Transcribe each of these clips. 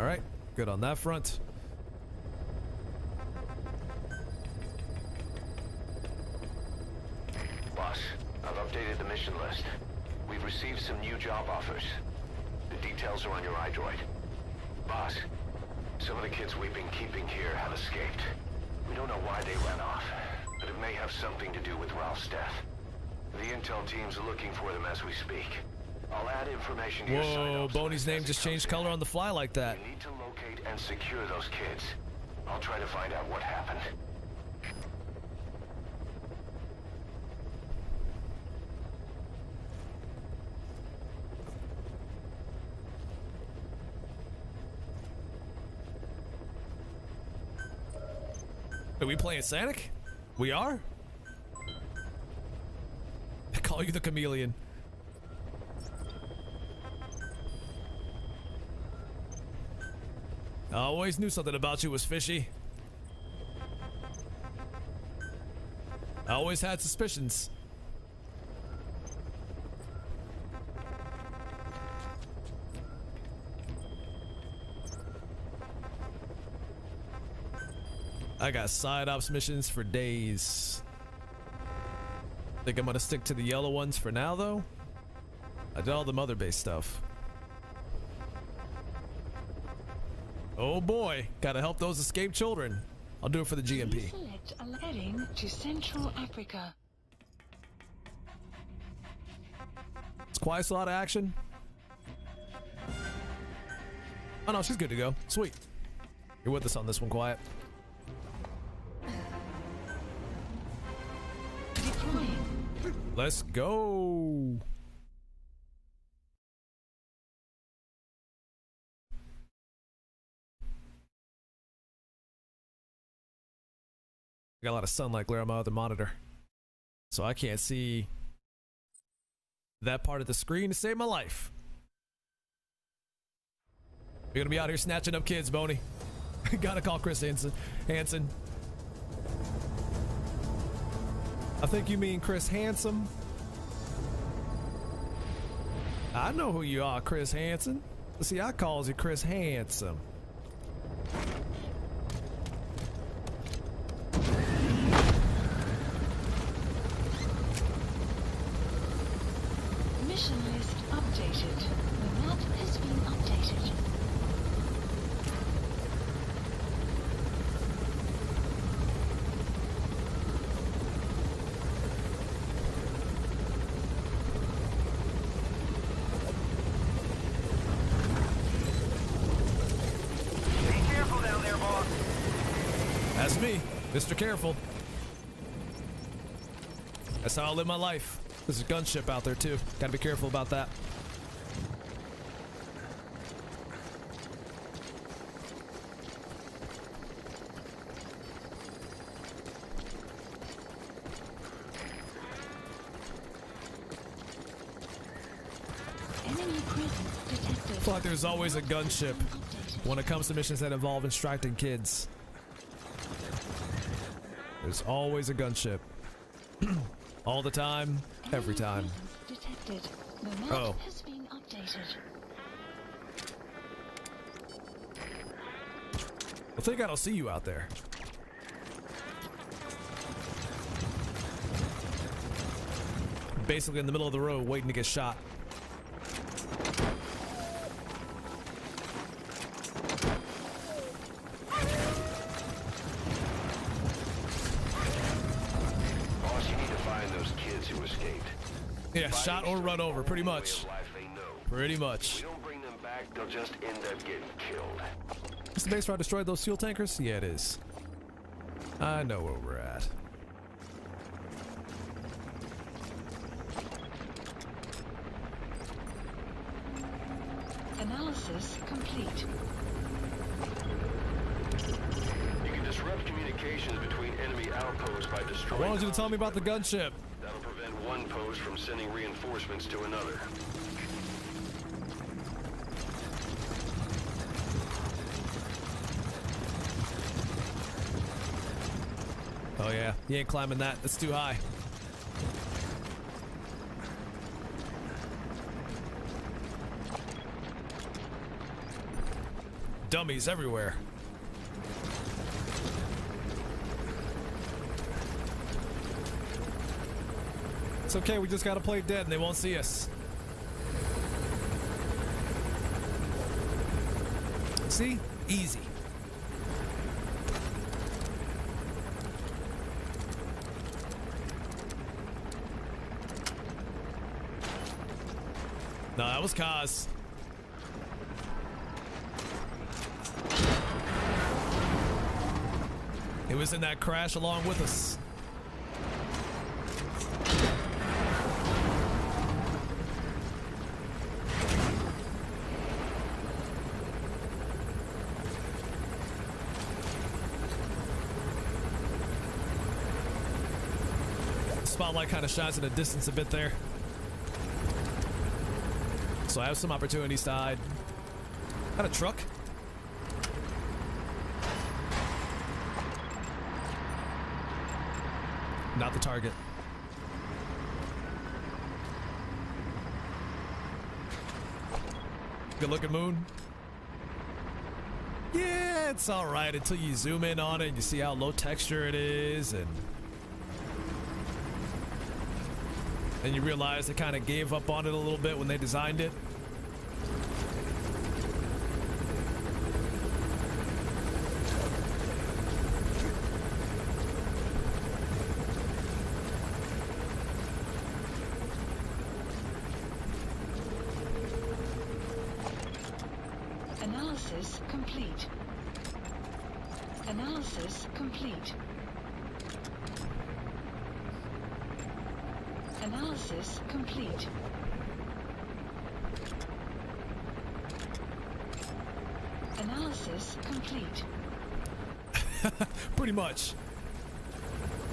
right, good on that front. Boss, I've updated the mission list. We've received some new job offers. The details are on your iDroid. Boss, some of the kids we've been keeping here have escaped. We don't know why they ran off, but it may have something to do with Ralph's death. The intel team's looking for them as we speak. I'll add information to your site. Whoa, Boney's name just changed color on the fly like that. You need to locate and secure those kids. I'll try to find out what happened. Are we playing Sonic? We are? I call you the chameleon. I always knew something about you was fishy. I always had suspicions. I got side ops missions for days. Think I'm gonna stick to the yellow ones for now though. I did all the mother base stuff. Oh boy, gotta help those escaped children. I'll do it for the GMP. Select a heading to Central Africa. It's quite a lot of action. Oh no, she's good to go. Sweet. You're with us on this one, Quiet. Deploying. Let's go. I got a lot of sunlight glare on my other monitor, so I can't see that part of the screen to save my life. You're gonna be out here snatching up kids, Boney. Gotta call Chris Hansen. I think you mean Chris Handsome. I know who you are, Chris Hansen. See, I calls you Chris Handsome. Mission list updated. The map has been updated. Be careful down there, boss. That's me, Mr. Careful. That's how I live my life. There's a gunship out there too. Gotta be careful about that. Enemy presence detected. I feel like there's always a gunship when it comes to missions that involve instructing kids. There's always a gunship. All the time, every time. Detected. The map Oh. has been updated. I think I don't see you out there. Basically in the middle of the road waiting to get shot. Boss, you need to find those kids who escaped. Yeah, shot or run over, pretty much. Pretty much. If we don't bring them back, they'll just end up getting killed. Is the base where I destroyed those fuel tankers? Yeah, it is. I know where we're at. Analysis complete. You can disrupt communications between enemy outposts by I destroying. wanted you to tell me about the gunship. That'll prevent one post from sending reinforcements to another. Oh yeah, you ain't climbing that. That's too high. dummies everywhere. It's okay, we just gotta play dead and they won't see us. See? Easy. No, that was Kaz. He was in that crash along with us. Spotlight kind of shines in the distance a bit there. So I have some opportunities to hide. Got a truck? Not the target. Good looking moon. Yeah, it's all right until you zoom in on it and you see how low texture it is, and then you realize they kind of gave up on it a little bit when they designed it. Analysis complete. Analysis complete. Analysis complete. Analysis complete. Pretty much.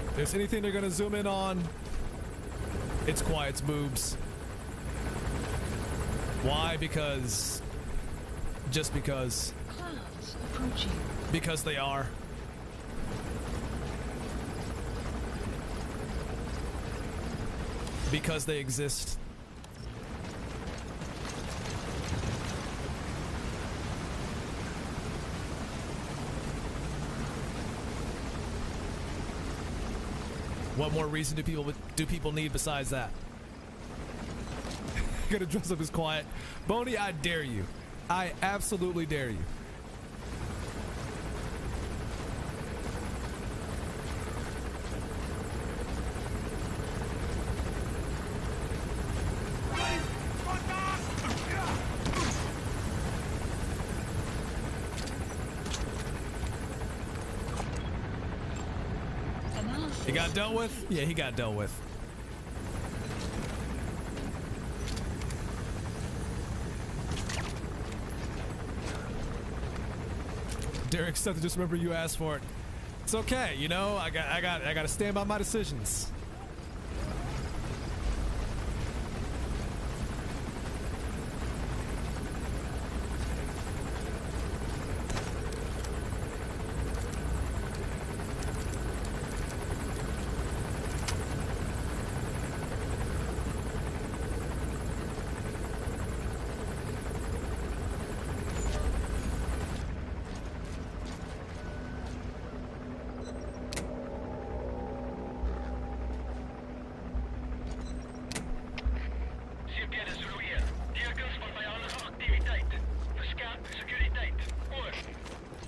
If there's anything they're gonna zoom in on, it's Quiet's boobs. Why? Because... just because. Clouds approaching. Because they are. Because they exist. What more reason do people need besides that? Gonna dress up as Quiet. Boney, I dare you. I absolutely dare you. He got dealt with? Yeah, he got dealt with. Derek said to just remember you asked for it. It's okay, you know, I got to stand by my decisions.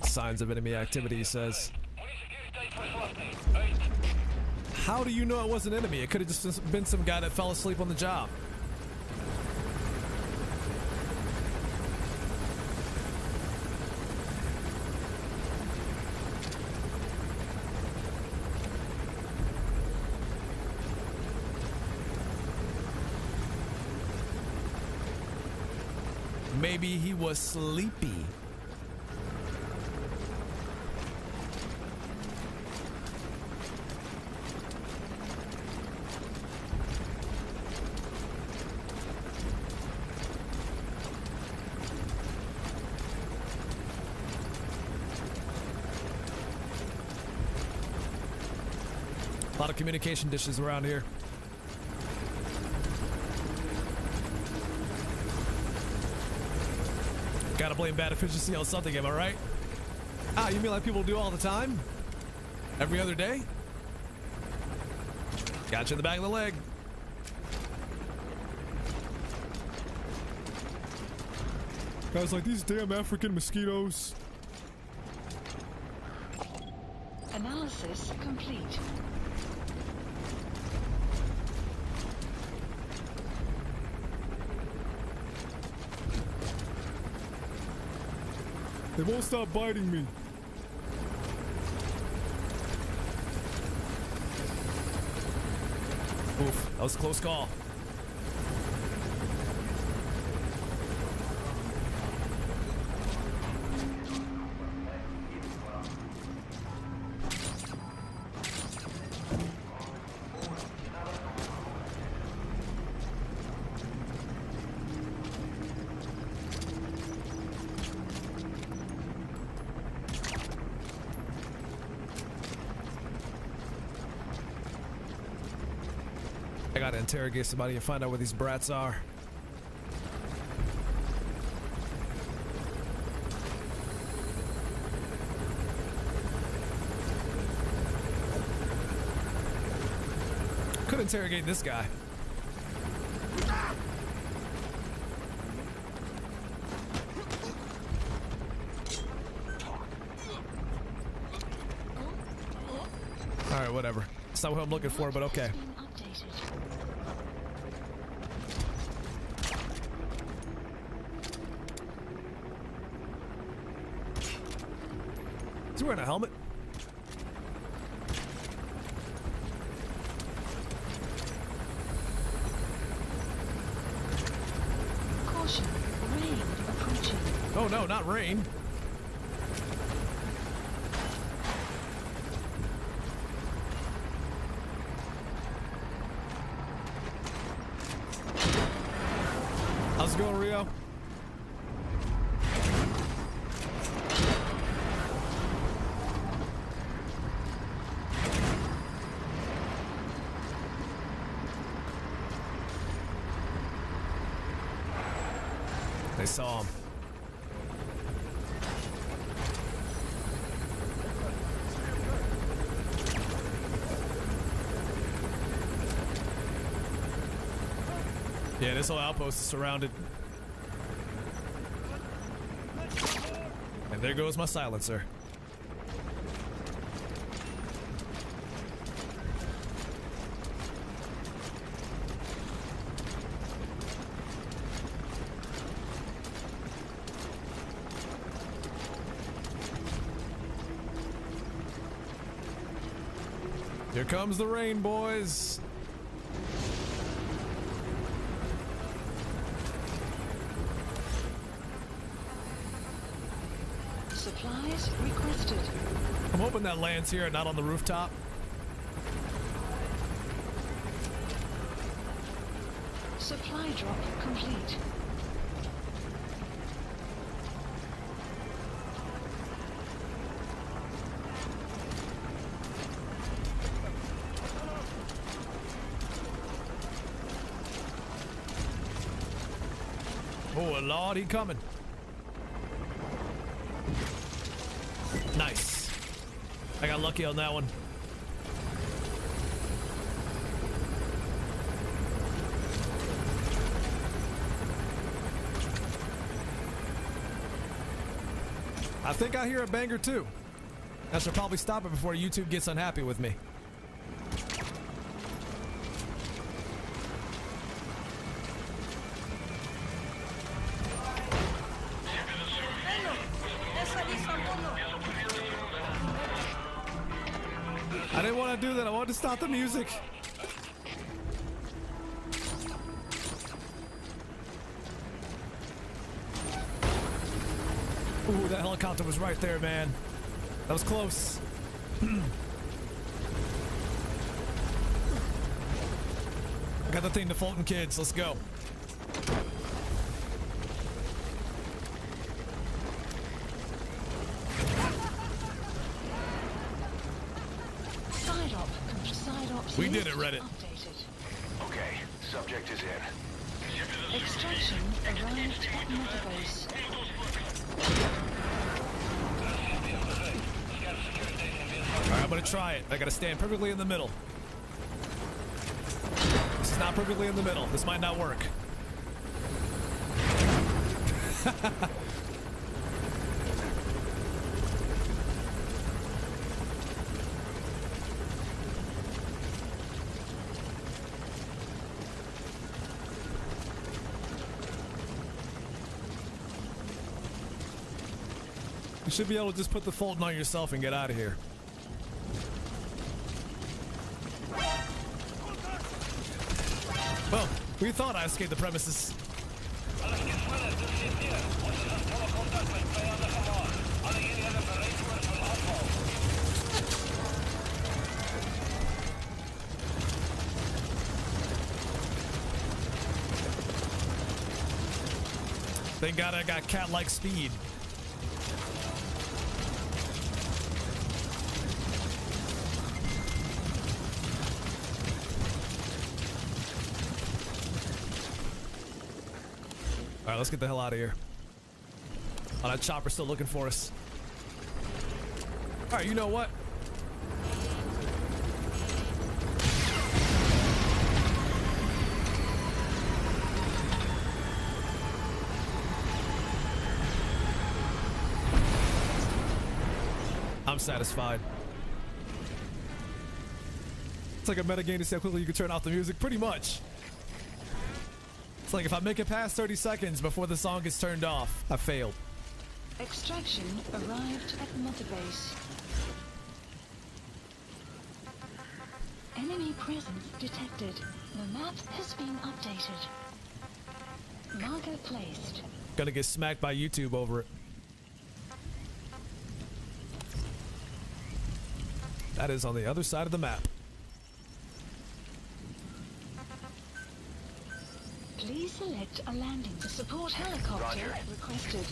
Signs of enemy activity, he says. How do you know it was an enemy? It could have just been some guy that fell asleep on the job. Maybe he was sleepy. A lot of communication dishes around here. Gotta blame bad efficiency on something, am I right? Ah, you mean like people do all the time? Every other day? Got you in the back of the leg. Guys, like these damn African mosquitoes. Analysis complete. They won't stop biting me. Oof, that was a close call. I gotta interrogate somebody and find out where these brats are. Could interrogate this guy. Alright, whatever. It's not what I'm looking for, but okay. Is he wearing a helmet? Caution, rain approaching. Oh no, not rain. How's it going, Rio? They saw him. Yeah, this whole outpost is surrounded. And there goes my silencer. Here comes the rain, boys. Supplies requested. I'm hoping that lands here and not on the rooftop. Supply drop complete. Oh, Lord, he coming. Nice. I got lucky on that one. I think I hear a banger too. I should probably stop it before YouTube gets unhappy with me. I didn't want to do that. I wanted to stop the music. Ooh, that helicopter was right there, man. That was close. I got the thing to Fulton kids. Let's go. We did it, Reddit. Updated. Okay, subject is in. Extraction arrived at Mother Base. Alright, I'm gonna try it. I gotta stand perfectly in the middle. This is not perfectly in the middle. This might not work. You should be able to just put the Fulton on yourself and get out of here. Well, we thought I escaped the premises. Thank God I got cat-like speed. Alright, let's get the hell out of here. Oh, that chopper's still looking for us. Alright, you know what? I'm satisfied. It's like a metagame to see how quickly you can turn off the music, pretty much. It's like if I make it past 30 seconds before the song gets turned off, I failed. Extraction arrived at Mother Base. Enemy presence detected. The map has been updated. Marker placed. Gonna get smacked by YouTube over it. That is on the other side of the map. Please select a landing. The support helicopter Roger. requested.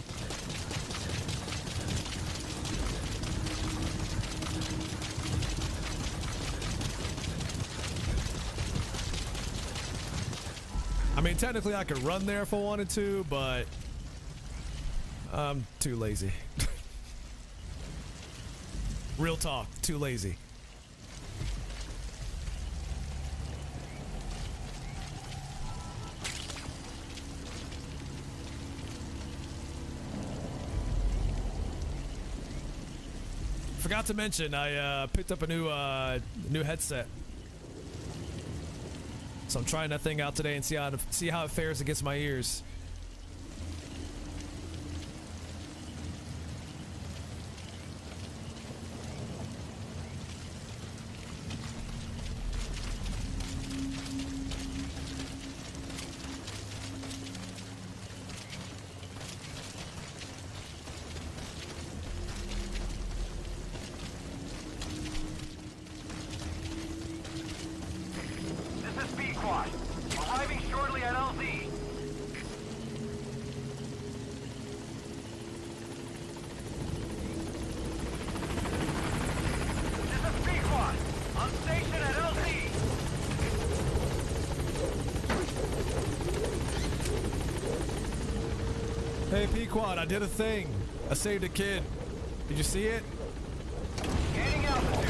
I mean, technically I could run there if I wanted to, but I'm too lazy. Real talk, too lazy. Forgot to mention, I picked up a new headset. So I'm trying that thing out today and see how it fares against my ears. Hey, Pequod, I did a thing. I saved a kid. Did you see it? Gaining altitude.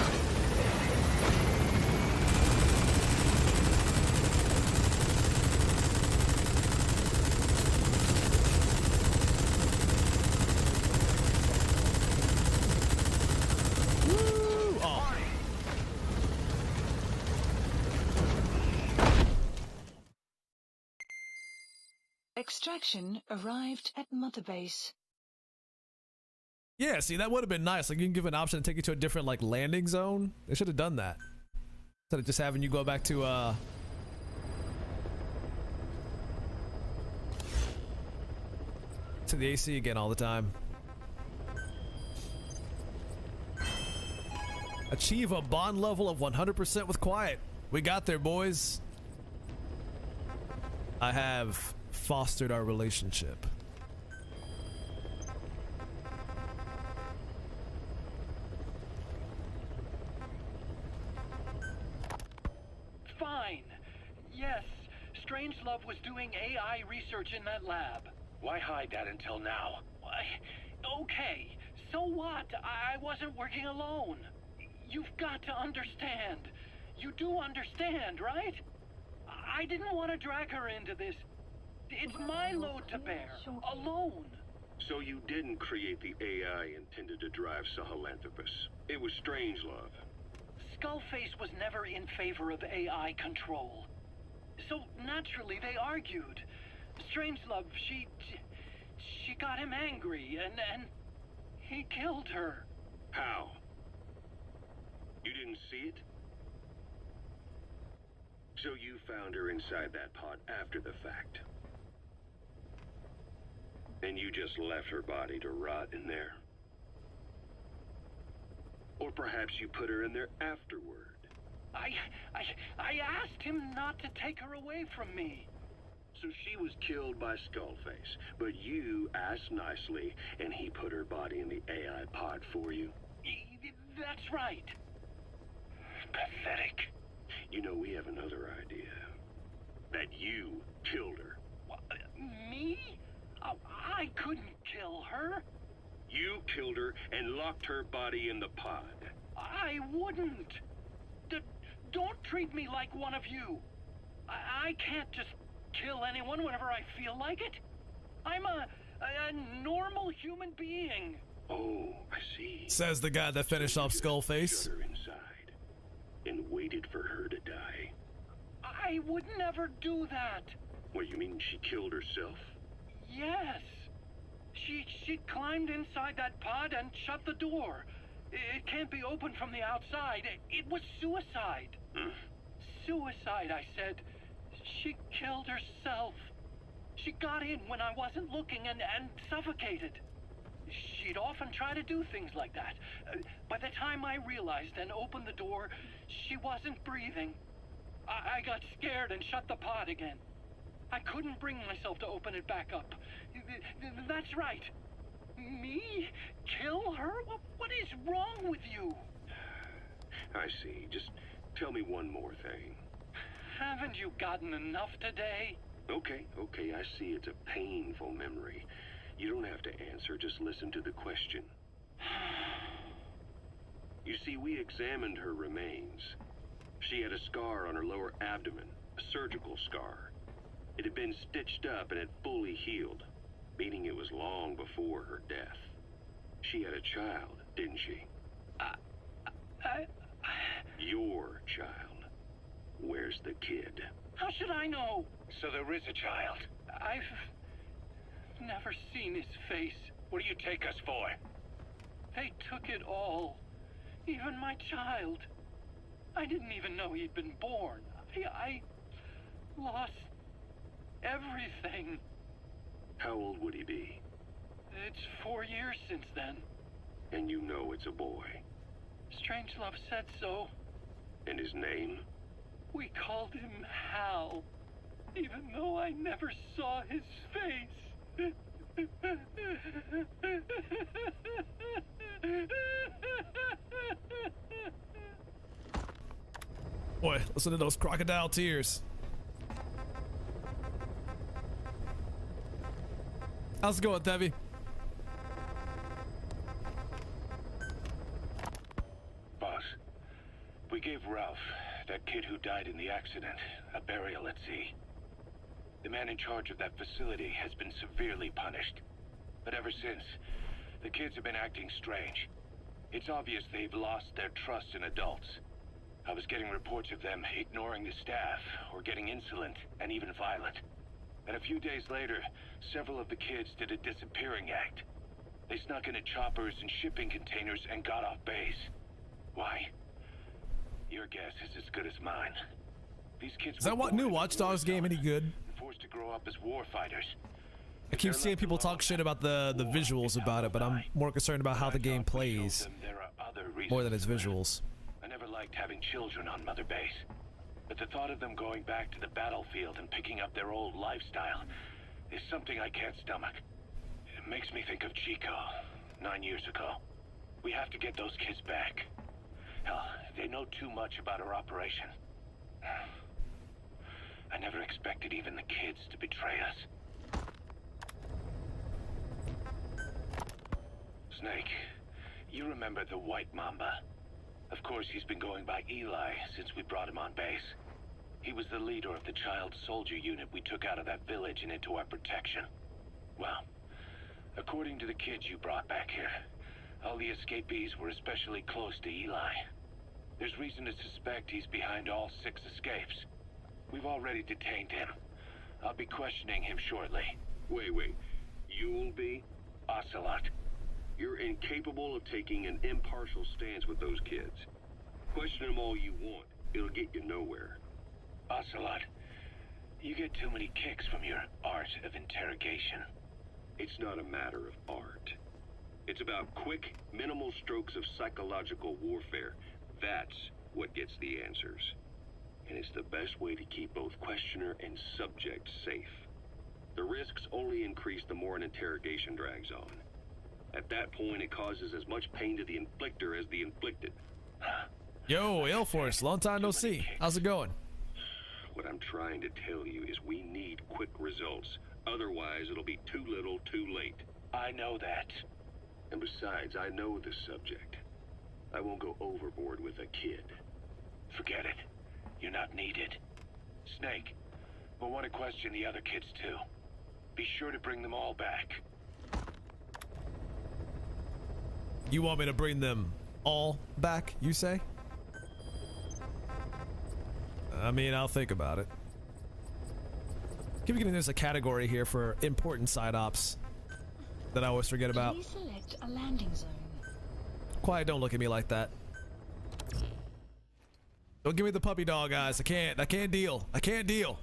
Woo! Oh. Extraction arrived at Mother Base. Yeah, see, that would have been nice. Like, you can give an option to take you to a different, like, landing zone. They should have done that. Instead of just having you go back to, the AC again all the time. Achieve a bond level of 100% with quiet. We got there, boys. I have fostered our relationship. Fine. Yes, Strangelove was doing AI research in that lab. Why hide that until now? Why? Okay, so what? I wasn't working alone. You've got to understand. You do understand, right? I didn't want to drag her into this. It's my load to bear, alone. So you didn't create the AI intended to drive Sahelanthropus. It was Strangelove. Skullface was never in favor of AI control. So naturally they argued. Strangelove, she got him angry and he killed her. How? You didn't see it? So you found her inside that pod after the fact. And you just left her body to rot in there. Or perhaps you put her in there afterward. I asked him not to take her away from me. So she was killed by Skullface, but you asked nicely, and he put her body in the AI pod for you? That's right. Pathetic. You know, we have another idea. That you killed her. What, me? I couldn't kill her. You killed her and locked her body in the pod. I wouldn't. Don't treat me like one of you. I can't just kill anyone whenever I feel like it. I'm a normal human being. Oh, I see. Says the guy that finished off Skullface. Shut her inside and waited for her to die. I would never do that. What, you mean she killed herself? Yes. She climbed inside that pod and shut the door. It can't be opened from the outside. It was suicide. Suicide, I said. She killed herself. She got in when I wasn't looking and suffocated. She'd often try to do things like that. By the time I realized and opened the door, she wasn't breathing. I got scared and shut the pod again. I couldn't bring myself to open it back up. That's right. Me? Kill her? What is wrong with you? I see. Just tell me one more thing. Haven't you gotten enough today? Okay, I see it's a painful memory. You don't have to answer, just listen to the question. You see, we examined her remains. She had a scar on her lower abdomen, a surgical scar. It had been stitched up and had fully healed, meaning it was long before her death. She had a child, didn't she? Your child. Where's the kid? How should I know? So there is a child. I've never seen his face. What do you take us for? They took it all. Even my child. I didn't even know he'd been born. I lost everything. How old would he be? It's 4 years since then. And you know it's a boy. Strangelove said so. And his name? We called him Hal, even though I never saw his face. Boy, listen to those crocodile tears. How's it going, Debbie? Boss, we gave Ralph, that kid who died in the accident, a burial at sea. The man in charge of that facility has been severely punished. But ever since, the kids have been acting strange. It's obvious they've lost their trust in adults. I was getting reports of them ignoring the staff, or getting insolent, and even violent. And a few days later, several of the kids did a disappearing act. They snuck into choppers and shipping containers and got off base. Why? Your guess is as good as mine. These kids Is that what new Watch Dogs game any good? Forced to grow up as war fighters. I keep seeing people talk shit about the visuals about it, but I'm more concerned about how the game plays more than its visuals. I never liked having children on Mother Base, but the thought of them going back to the battlefield and picking up their old lifestyle is something I can't stomach. It makes me think of Chico, 9 years ago. We have to get those kids back. Hell, they know too much about our operation. I never expected even the kids to betray us. Snake, you remember the White Mamba? Of course, he's been going by Eli since we brought him on base. He was the leader of the child soldier unit we took out of that village and into our protection. Well, according to the kids you brought back here, all the escapees were especially close to Eli. There's reason to suspect he's behind all 6 escapes. We've already detained him. I'll be questioning him shortly. Wait. You'll be? Ocelot. You're incapable of taking an impartial stance with those kids. Question them all you want. It'll get you nowhere. Ocelot, you get too many kicks from your art of interrogation. It's not a matter of art. It's about quick, minimal strokes of psychological warfare. That's what gets the answers. And it's the best way to keep both questioner and subject safe. The risks only increase the more an interrogation drags on. At that point, it causes as much pain to the inflictor as the inflicted. Yo, Air Force, long time no see. How's it going? What I'm trying to tell you is we need quick results. Otherwise, it'll be too little, too late. I know that. And besides, I know the subject. I won't go overboard with a kid. Forget it. You're not needed. Snake, we'll want to question the other kids too. Be sure to bring them all back. You want me to bring them all back, you say? I mean, I'll think about it. Keep forgetting there's a category here for important side ops that I always forget about. Please select a landing zone. Quiet, don't look at me like that. Don't give me the puppy dog, guys. I can't deal. I can't deal.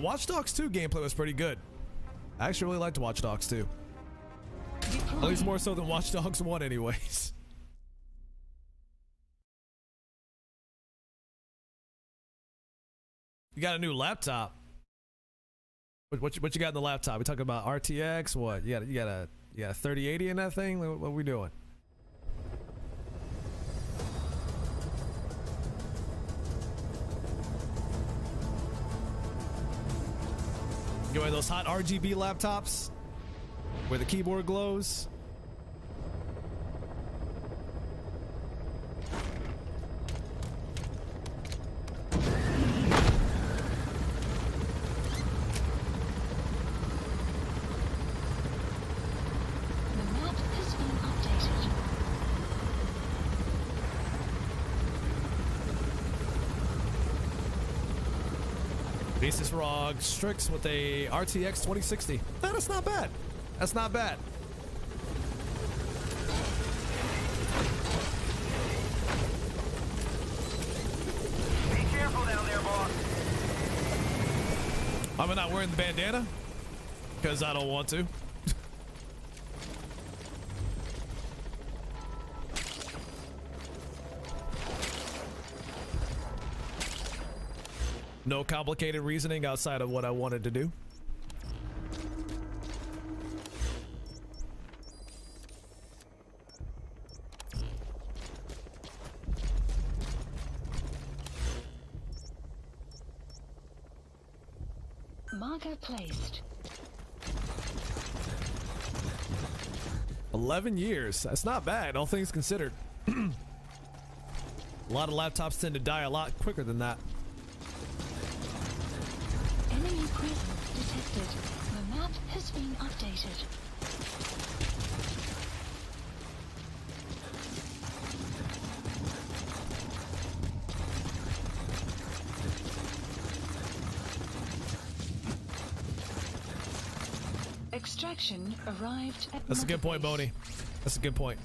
Watch Dogs 2 gameplay was pretty good. I actually really liked Watch Dogs 2. At least more so than Watch Dogs 1 anyways. You got a new laptop. What you got in the laptop? We talking about RTX? What? You got a 3080 in that thing? What are we doing? You want those hot RGB laptops where the keyboard glows? Basis Rog Strix with a RTX 2060. No, that's not bad. That's not bad. Be careful down there, boss. I'm not wearing the bandana because I don't want to. No complicated reasoning outside of what I wanted to do. Marker placed. 11 years. That's not bad, all things considered. A lot of laptops tend to die a lot quicker than that. Enemy presence detected. The map has been updated. Extraction arrived at That's a good point, base. Boney. That's a good point.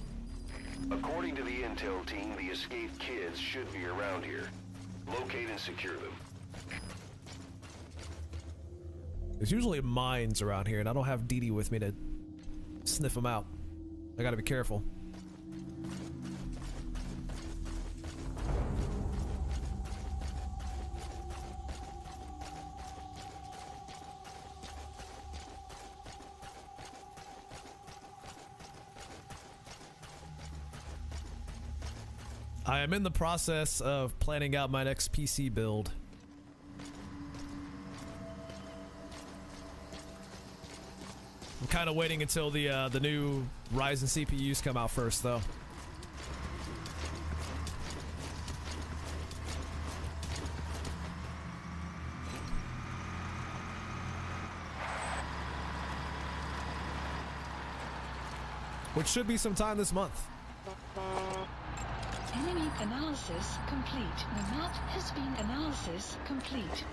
According to the intel team, the escaped kids should be around here. Locate and secure them. There's usually mines around here, and I don't have Dee Dee with me to sniff them out. I gotta be careful. I am in the process of planning out my next PC build. I'm kind of waiting until the new Ryzen CPUs come out first, though. Which should be sometime this month. Enemy analysis complete. The map has been analysis complete.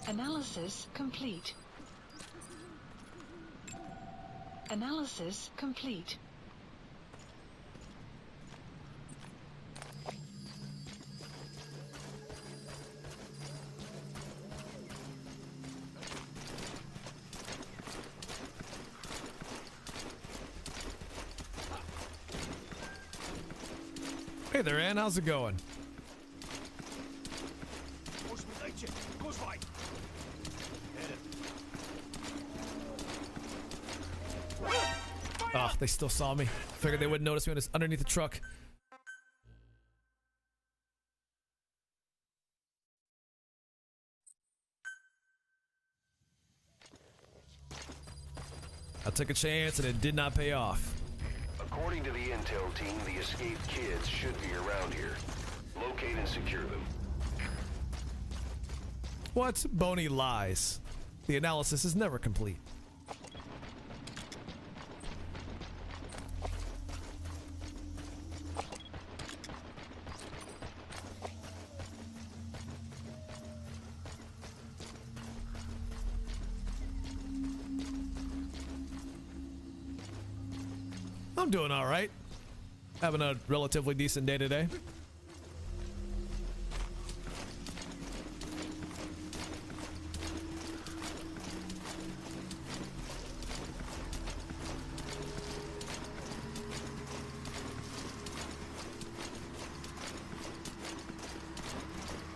Analysis complete. Analysis complete. Hey there, Ann. How's it going? Oh, they still saw me. Figured they wouldn't notice me underneath the truck. I took a chance and it did not pay off. According to the intel team, the escaped kids should be around here. Locate and secure them. What? Boney lies. The analysis is never complete. I'm doing all right. Having a relatively decent day today.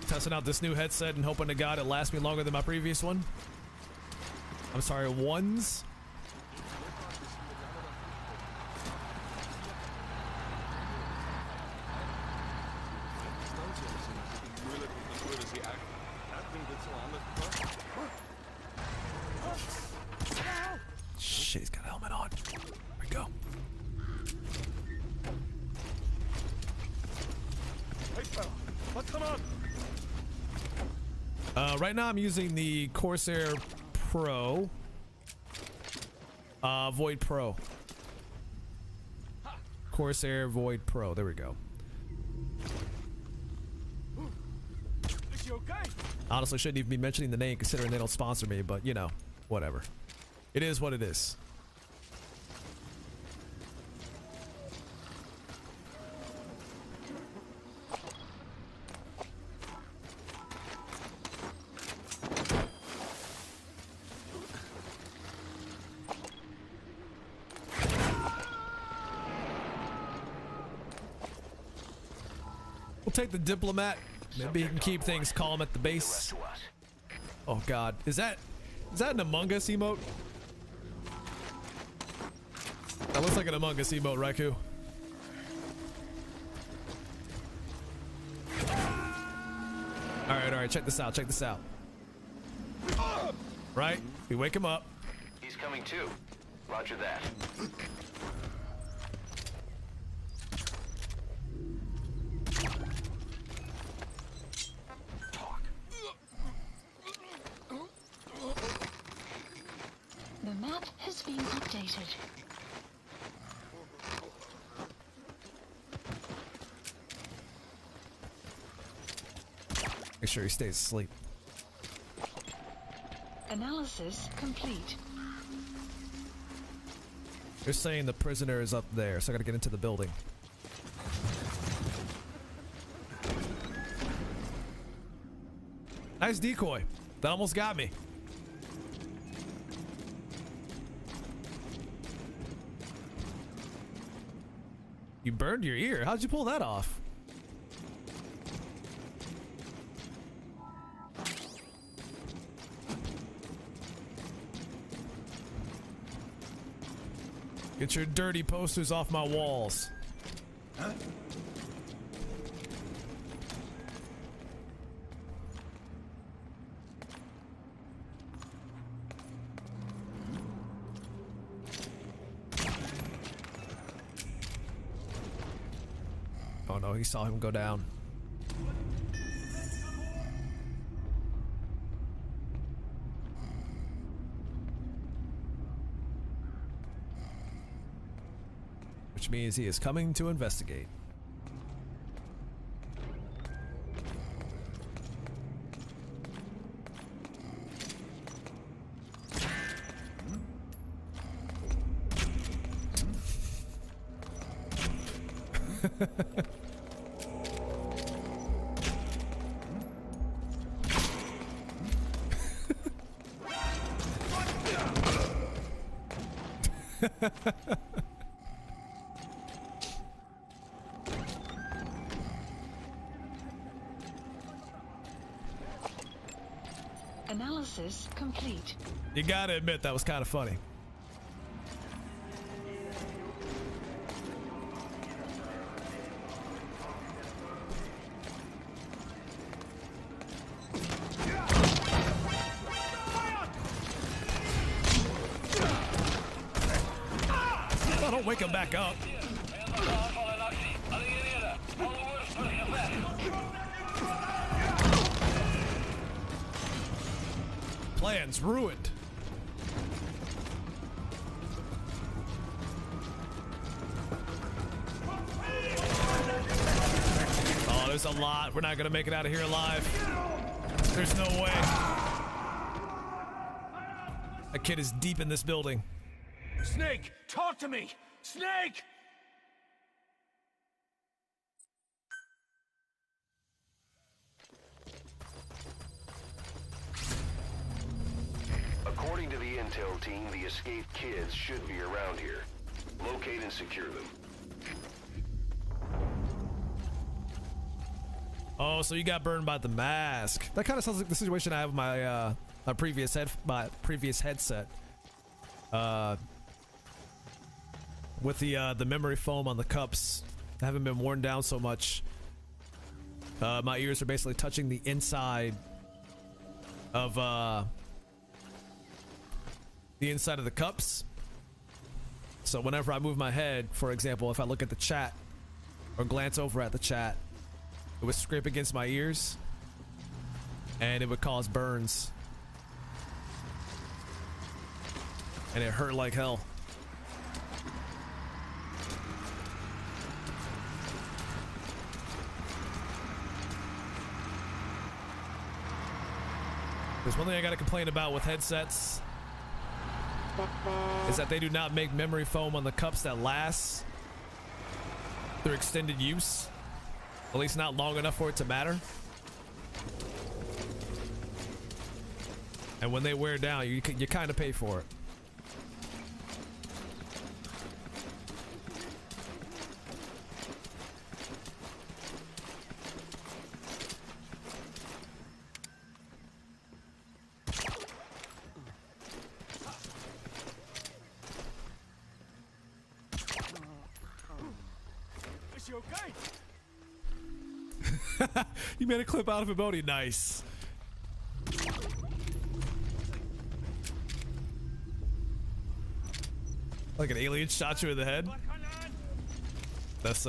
Testing out this new headset and hoping to God it lasts me longer than my previous one. I'm sorry, ones. Shit, he's got a helmet on. Here we go. Hey fella, what's going on? Right now I'm using the Corsair Pro. Void Pro. Corsair Void Pro. There we go. Is you okay? Honestly, shouldn't even be mentioning the name considering they don't sponsor me, but you know, whatever. It is what it is. We'll take the diplomat. Maybe he can keep things calm at the base. Oh god, is that an Among Us emote? That looks like an Among Us emote, Raikou. Alright, check this out, Right, we wake him up. He's coming too. Roger that. The map has been updated. Make sure he stays asleep. Analysis complete. They're saying the prisoner is up there, so I gotta get into the building. Nice decoy. That almost got me. You burned your ear. How'd you pull that off? Get your dirty posters off my walls. Huh? Oh no, he saw him go down. Which means he is coming to investigate. Analysis complete. You gotta admit that was kind of funny. Oh, don't wake him back up. Plan's ruined. Oh, there's a lot. We're not gonna make it out of here alive. There's no way. That kid is deep in this building. Snake, talk to me! Snake! According to the intel team, the escaped kids should be around here. Locate and secure them. Oh, so you got burned by the mask. That kind of sounds like the situation I have with my my previous headset. With the memory foam on the cups, I haven't been worn down so much. My ears are basically touching the inside of the cups. So whenever I move my head, for example, if I look at the chat or glance over at the chat, it would scrape against my ears and it would cause burns. And it hurt like hell. There's one thing I gotta complain about with headsets is that they do not make memory foam on the cups that lasts through extended use. At least not long enough for it to matter. And when they wear down, you kind of pay for it. Is she okay? You made a clip out of a Bodhi. Nice. Like an alien shot you in the head. That's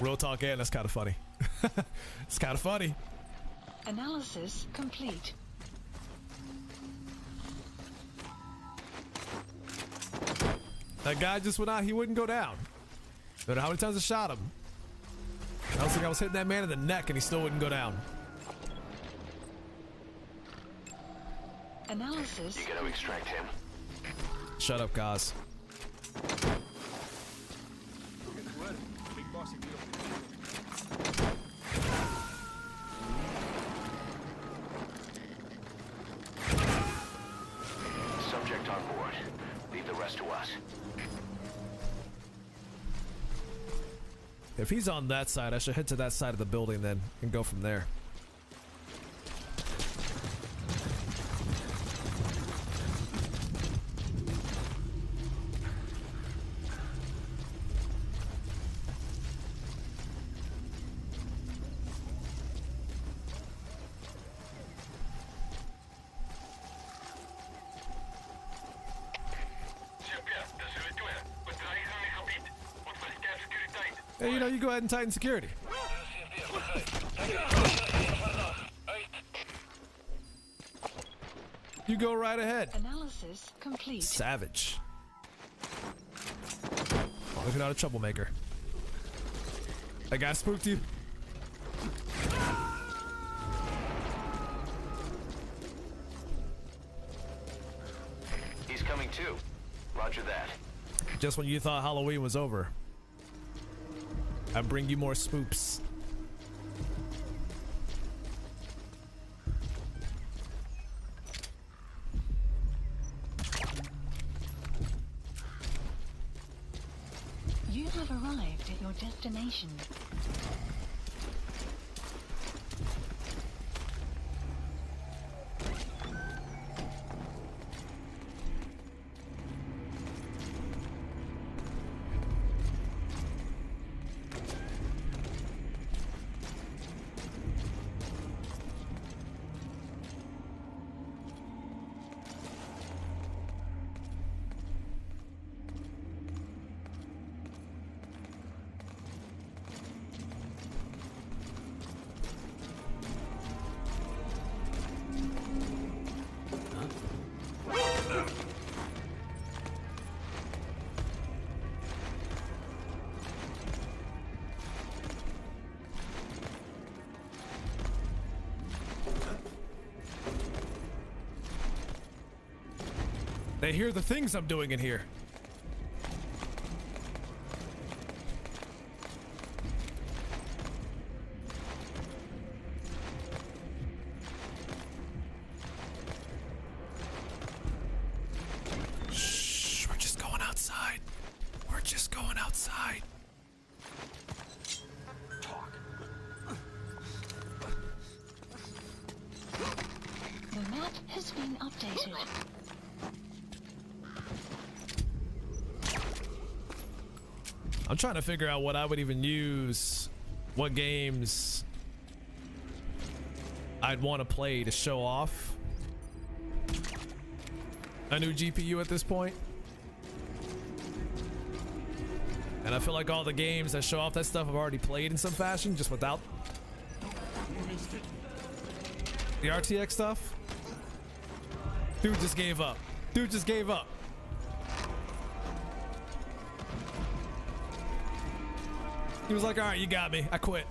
real talk, and that's kind of funny. It's kind of funny. Analysis complete. That guy just went out. He wouldn't go down. No matter how many times I shot him. I was like, I was hitting that man in the neck and he still wouldn't go down. Analysis. You gotta extract him. Shut up, guys. Subject on board. Leave the rest to us. If he's on that side, I should head to that side of the building then and go from there. Hey, you know, you go ahead and tighten security. You go right ahead. Analysis complete. Savage. Look, you're not a troublemaker. That guy spooked you? He's coming too. Roger that. Just when you thought Halloween was over, I bring you more spoops. You have arrived at your destination. They hear the things I'm doing in here. Shh, we're just going outside. We're just going outside. The map has been updated. I'm trying to figure out what I would even use, what games I'd want to play to show off a new GPU at this point. And I feel like all the games that show off that stuff I've already played in some fashion, just without the RTX stuff. Dude just gave up. Dude just gave up. He was like, all right, you got me. I quit.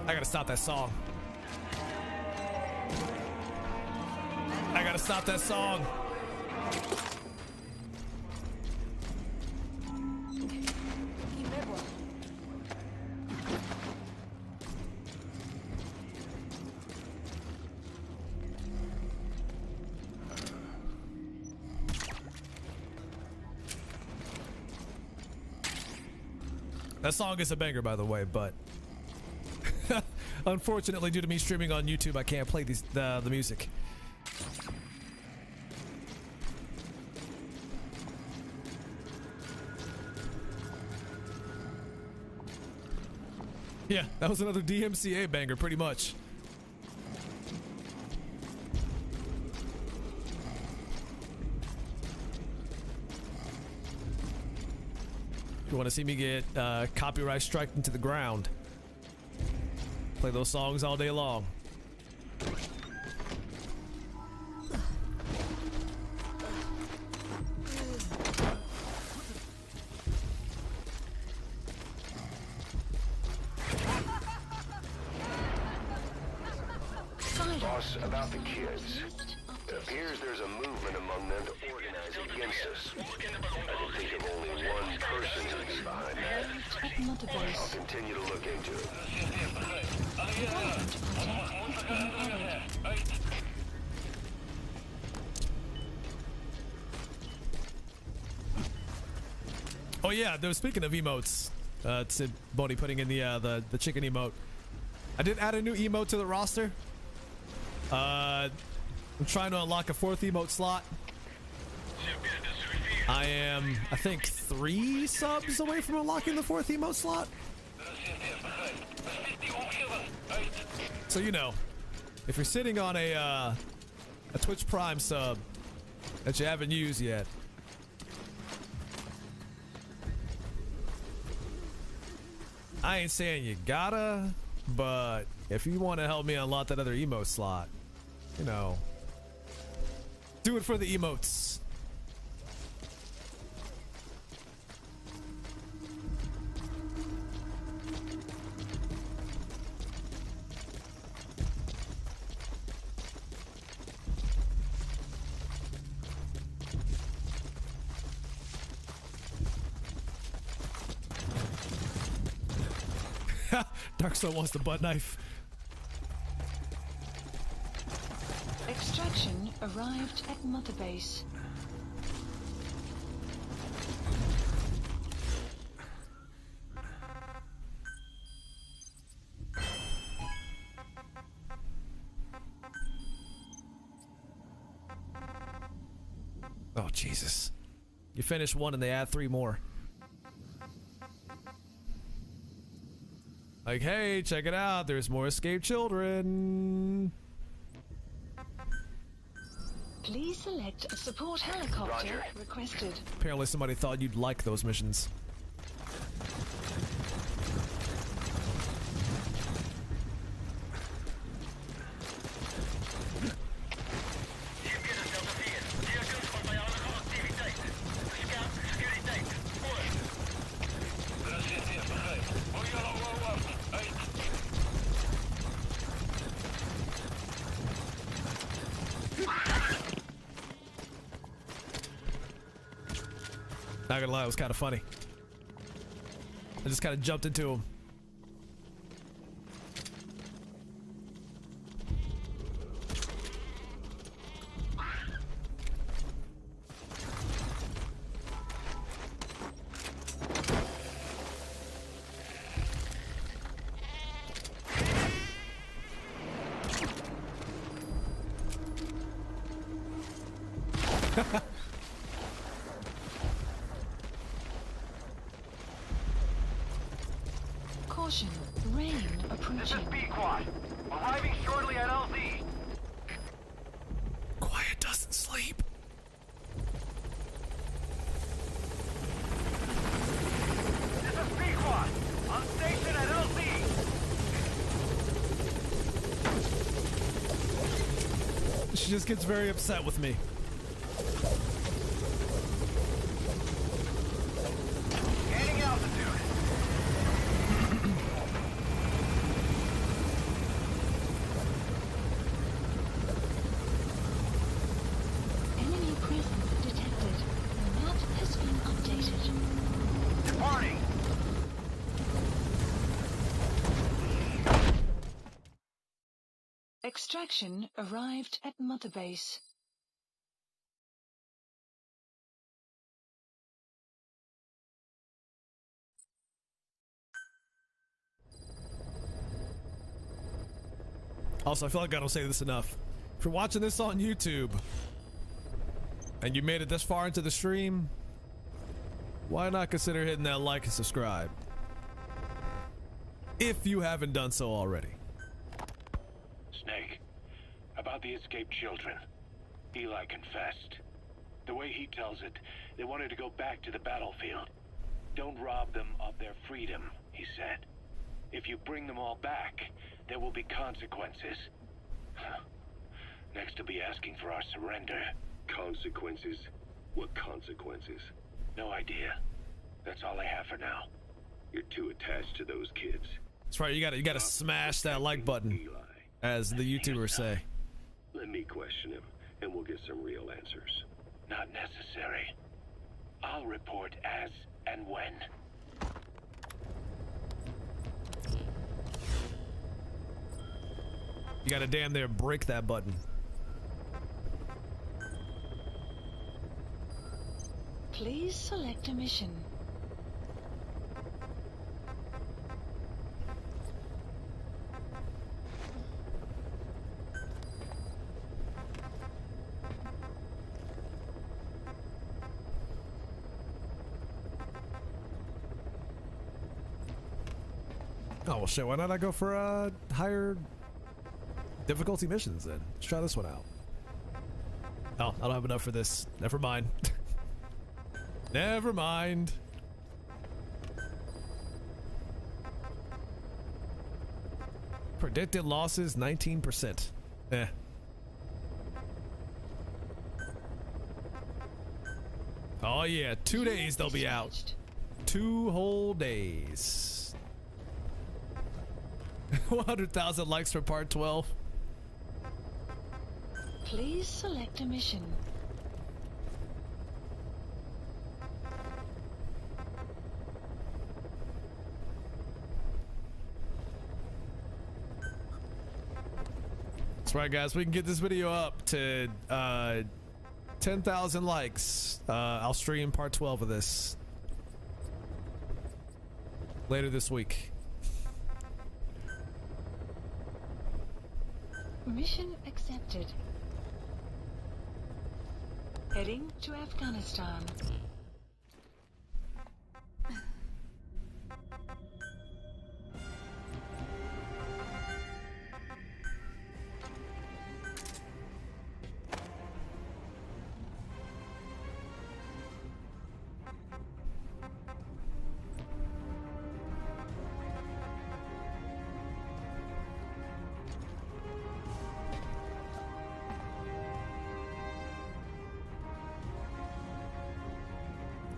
I gotta stop that song. I gotta stop that song. That song is a banger, by the way, but unfortunately, due to me streaming on YouTube, I can't play the music. Yeah, that was another DMCA banger, pretty much. You want to see me get copyright striked into the ground? Play those songs all day long. Boss, about the kids. It appears there's a movement among them to organize against justice. I can think of only one person who'd be behind that. At Mother I'll Base. continue to look into it. Development project is being added. Oh yeah, though, speaking of emotes, it's Boney putting in the chicken emote. I did add a new emote to the roster. I'm trying to unlock a 4th emote slot. I am, I think, 3 subs away from unlocking the 4th emote slot. So you know, if you're sitting on a Twitch Prime sub that you haven't used yet, I ain't saying you gotta, but if you want to help me unlock that other emote slot, you know, do it for the emotes. Dark Soul wants the butt knife. Extraction arrived at Mother Base. Oh, Jesus. You finish one and they add 3 more. Like, hey, check it out. There's more escaped children. Please select a support helicopter requested. Apparently somebody thought you'd like those missions. Not gonna lie, it was kind of funny. I just kind of jumped into him. Caution, rain approaching. This is B-Quad. Arriving shortly at LZ. Quiet doesn't sleep. This is B-Quad. On station at LZ. She just gets very upset with me. Gaining altitude. Enemy presence detected. The map has been updated. Departing. Extraction arrived at Mother Base. Also, I feel like I don't say this enough. If you're watching this on YouTube and you made it this far into the stream, why not consider hitting that like and subscribe? If you haven't done so already. Snake, about the escaped children. Eli confessed. The way he tells it, they wanted to go back to the battlefield. Don't rob them of their freedom, he said. If you bring them all back, there will be consequences. Next to be asking for our surrender. Consequences? What consequences? No idea. That's all I have for now. You're too attached to those kids. That's right, you gotta smash that like button, Eli. as the YouTubers say. Let me question him, and we'll get some real answers. Not necessary. I'll report as and when. You gotta damn near break that button. Please select a mission. Oh, well, shit. Why not I go for higher difficulty missions then? Let's try this one out. Oh, I don't have enough for this. Never mind. Never mind. Predicted losses 19%. Eh. Oh yeah, 2 days they'll be out. 2 whole days. 100,000 likes for part 12. Please select a mission. That's right, guys. We can get this video up to 10,000 likes. I'll stream part 12 of this later this week. Mission accepted. Heading to Afghanistan.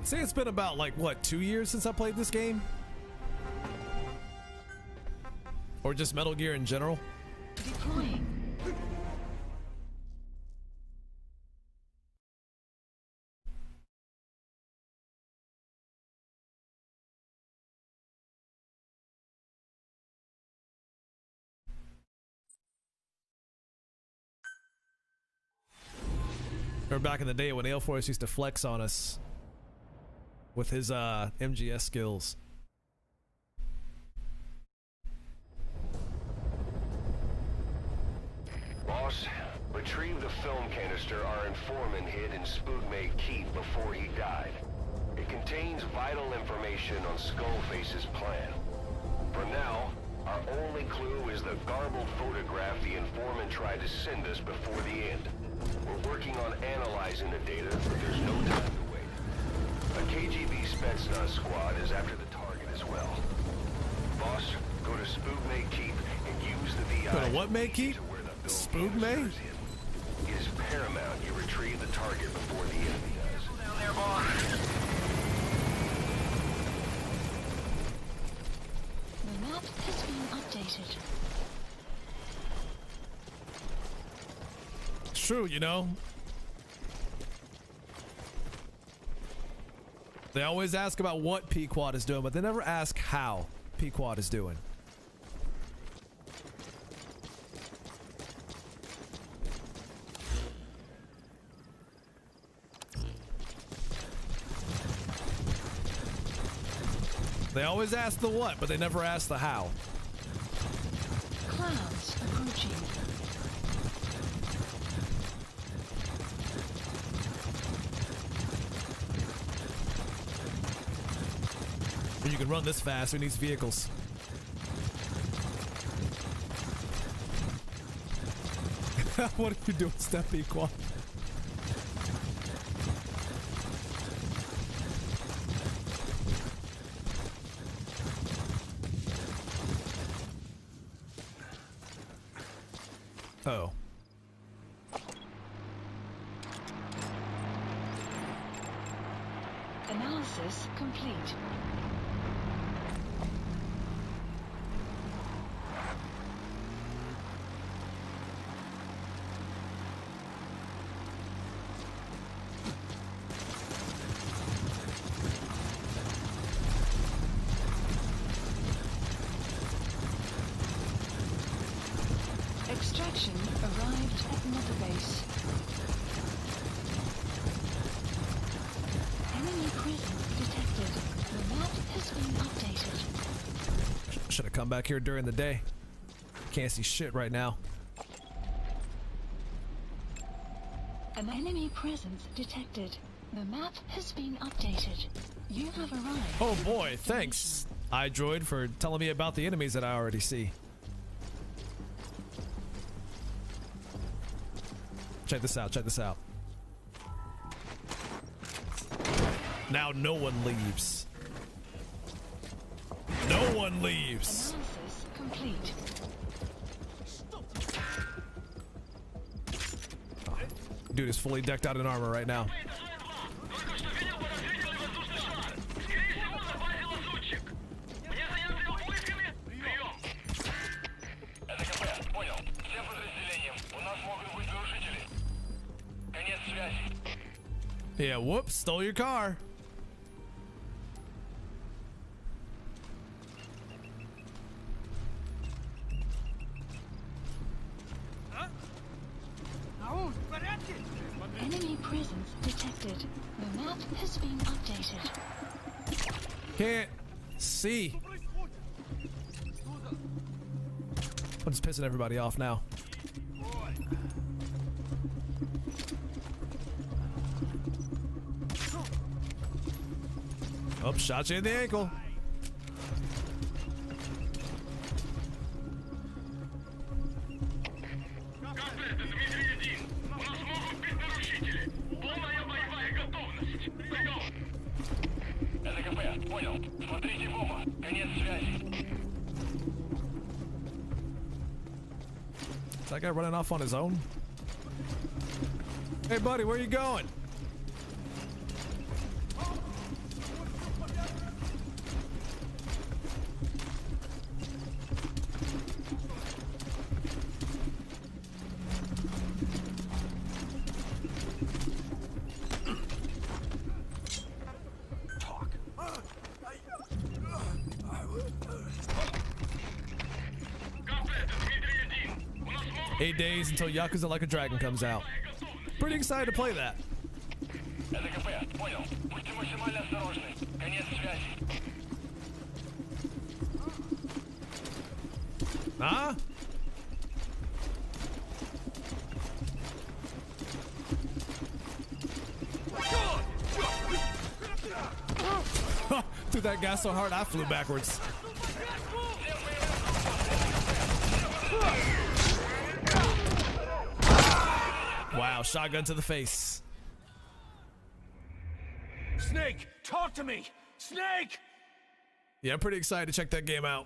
See, it's been about, like, what, 2 years since I played this game? Or just Metal Gear in general? Deploying. Remember back in the day when Air Force used to flex on us with his MGS skills. Boss, retrieve the film canister our informant hid in Spookmate Keep before he died. It contains vital information on Skullface's plan. For now, our only clue is the garbled photograph the informant tried to send us before the end. We're working on analyzing the data, but there's no time to wait. A KGB Spetsnaz squad is after the target as well. Boss, go to Spookmate Keep and use the VI. Go to what May Keep? Spookmate? It is paramount you retrieve the target before the enemy does. Down there, boss. The map has been updated. It's true, you know. They always ask about what Pequod is doing, but they never ask how Pequod is doing. They always ask the what, but they never ask the how. Clouds approaching. You can run this fast, who needs vehicles? What are you doing, Step Pequod? Oh. Analysis complete. Should have come back here during the day. Can't see shit right now. An enemy presence detected. The map has been updated. You have arrived. Oh boy, thanks, iDroid, for telling me about the enemies that I already see. Check this out, check this out. Now no one leaves. No one leaves. Analysis complete. Dude is fully decked out in armor right now. Yeah, whoops, stole your car. Enemy presence detected. The map has been updated. Can't see. I'm just pissing everybody off now. Oh, shot you in the ankle. Is that guy running off on his own? Hey buddy, where you going? Talk. 8 days until Yakuza Like a Dragon comes out. Pretty excited to play that. Huh? Threw that guy so hard I flew backwards. Wow, shotgun to the face. Snake, talk to me! Snake! Yeah, I'm pretty excited to check that game out.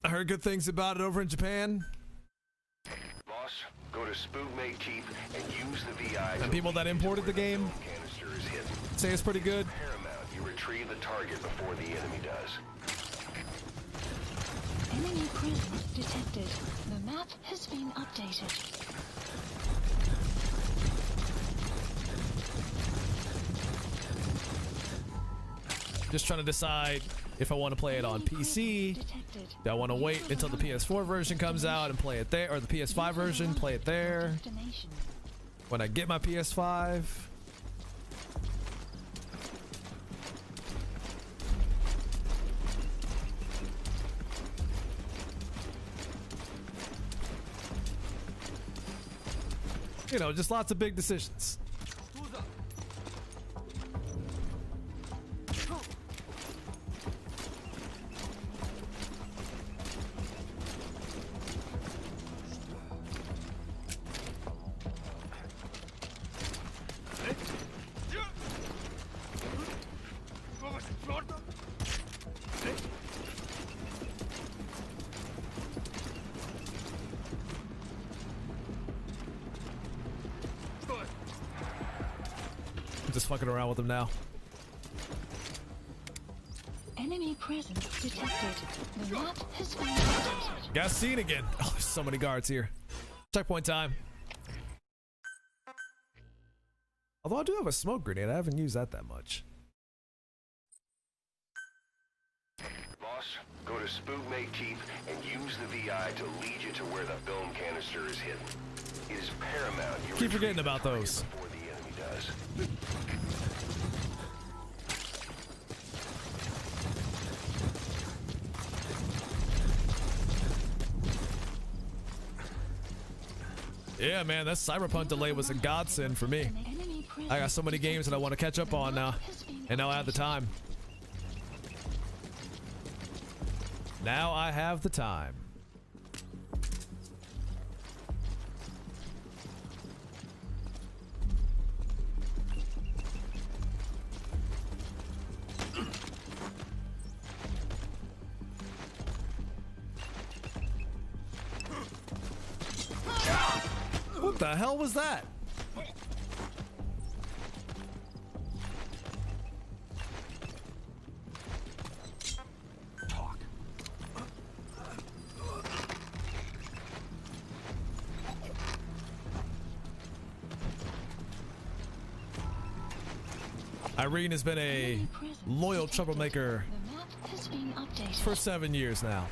I heard good things about it over in Japan. Boss, go to Spookmate Keep and use the VI. And people that imported the game say it's pretty good. Paramount, you retrieve the target before the enemy does. Enemy presence detected. The map has been updated. Just trying to decide if I want to play it on PC. Do I want to wait until the PS4 version comes out and play it there, or the PS5 version, play it there? When I get my PS5. You know, just lots of big decisions. Just fucking around with them now. Enemy presence detected. The map has been updated. Got seen again. Oh, there's so many guards here. Checkpoint time. Although I do have a smoke grenade, I haven't used that much. Boss, go to Spookmate Keep and use the VI to lead you to where the film canister is hidden. It is paramount you Keep forgetting retrieve about the target those. before the enemy does. Yeah, man, that Cyberpunk delay was a godsend for me. I got so many games that I want to catch up on now, and now I have the time. Now I have the time. What the hell was that? Talk. Irene has been a loyal troublemaker The map has been updated. for 7 years now.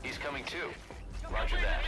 He's coming too. Roger that.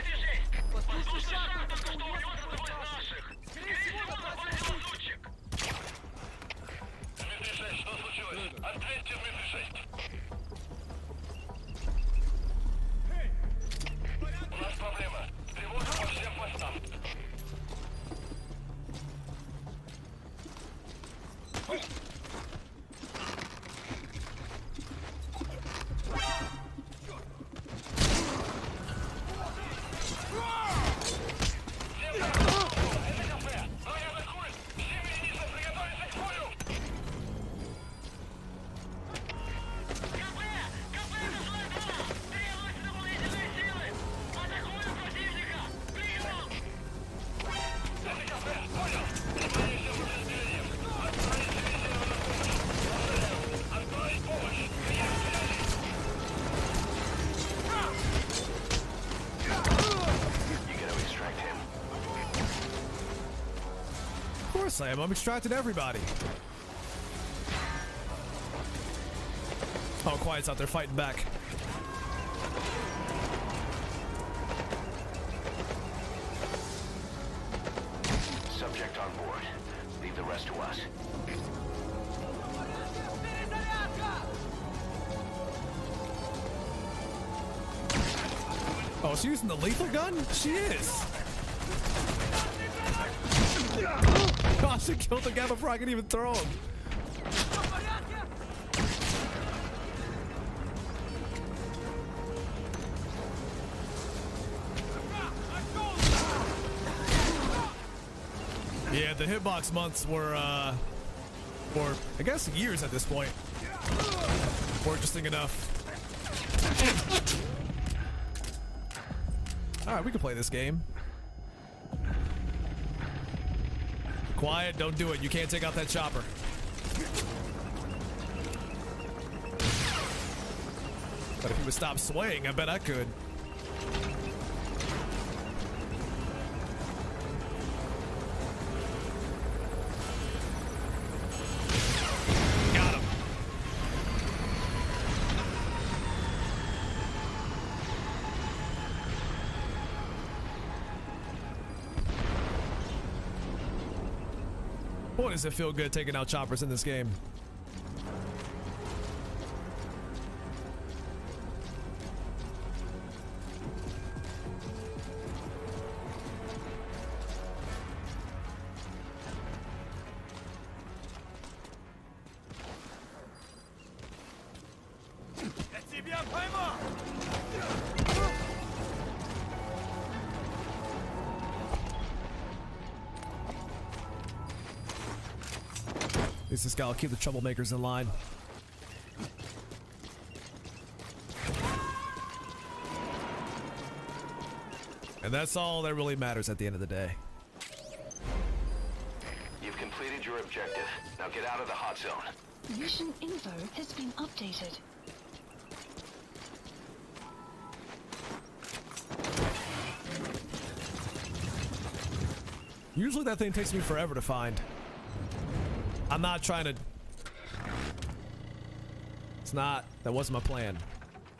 Of course I am. I'm extracting everybody. Oh, Quiet's out there fighting back. Subject on board. Leave the rest to us. Oh, she's using the lethal gun? She is. Gosh, she killed the guy before I could even throw him. Yeah, the hitbox months were, for I guess years at this point, were interesting enough. All right, we can play this game. Quiet, don't do it. You can't take out that chopper. But if he would stop swaying, I bet I could. Got him. Boy, does it feel good taking out choppers in this game. At least this guy will keep the troublemakers in line. And that's all that really matters at the end of the day. You've completed your objective. Now get out of the hot zone. Mission info has been updated. Usually that thing takes me forever to find. I'm not trying to... It's not... That wasn't my plan.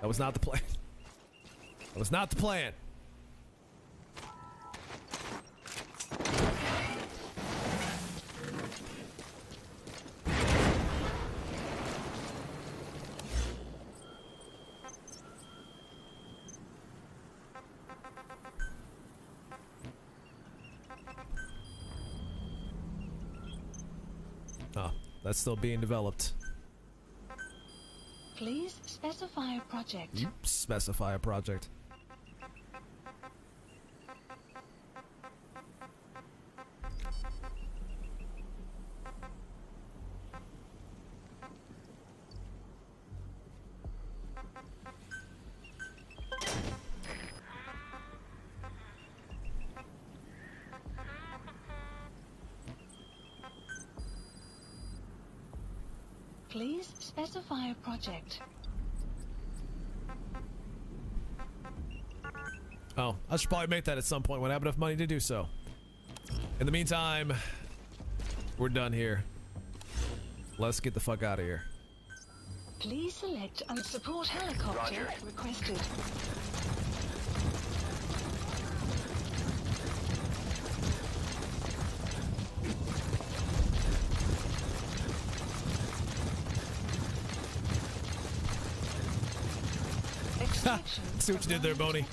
That was not the plan. That was not the plan. Oh, that's still being developed. Please specify a project. Specify a project. Please specify a project. Oh, I should probably make that at some point when I have enough money to do so. In the meantime, we're done here. Let's get the fuck out of here. Please select and support helicopter Roger. requested. See what you did there, Boney.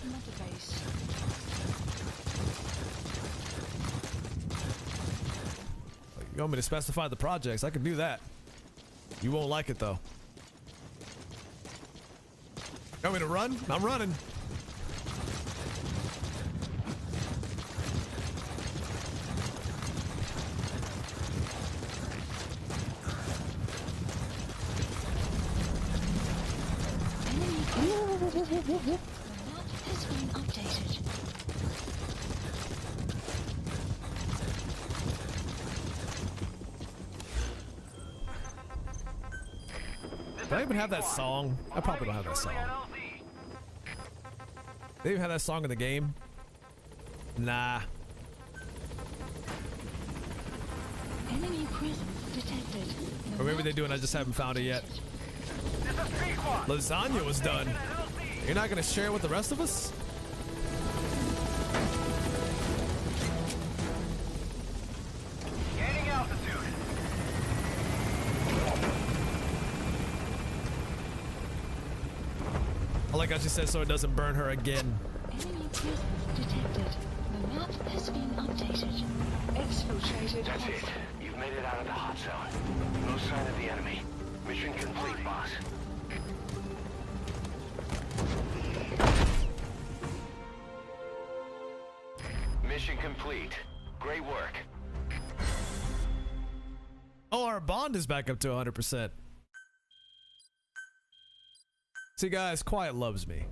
You want me to specify the projects? I can do that. You won't like it though. You want me to run? I'm running. The map has been updated. Do I even have that song? I probably don't have that song. They even have that song in the game? Nah. Enemy presence detected. Or maybe they do and I just haven't found it yet. Lasagna was done. You're not gonna share it with the rest of us? Gaining altitude. I like how she said so it doesn't burn her again. Enemy presence detected. The map has been updated. Exfiltrated. That's it. You've made it out of the hot zone. No sign of the enemy. Mission complete, boss. Mission complete. Great work. Oh, our bond is back up to 100%. See, guys, Quiet loves me.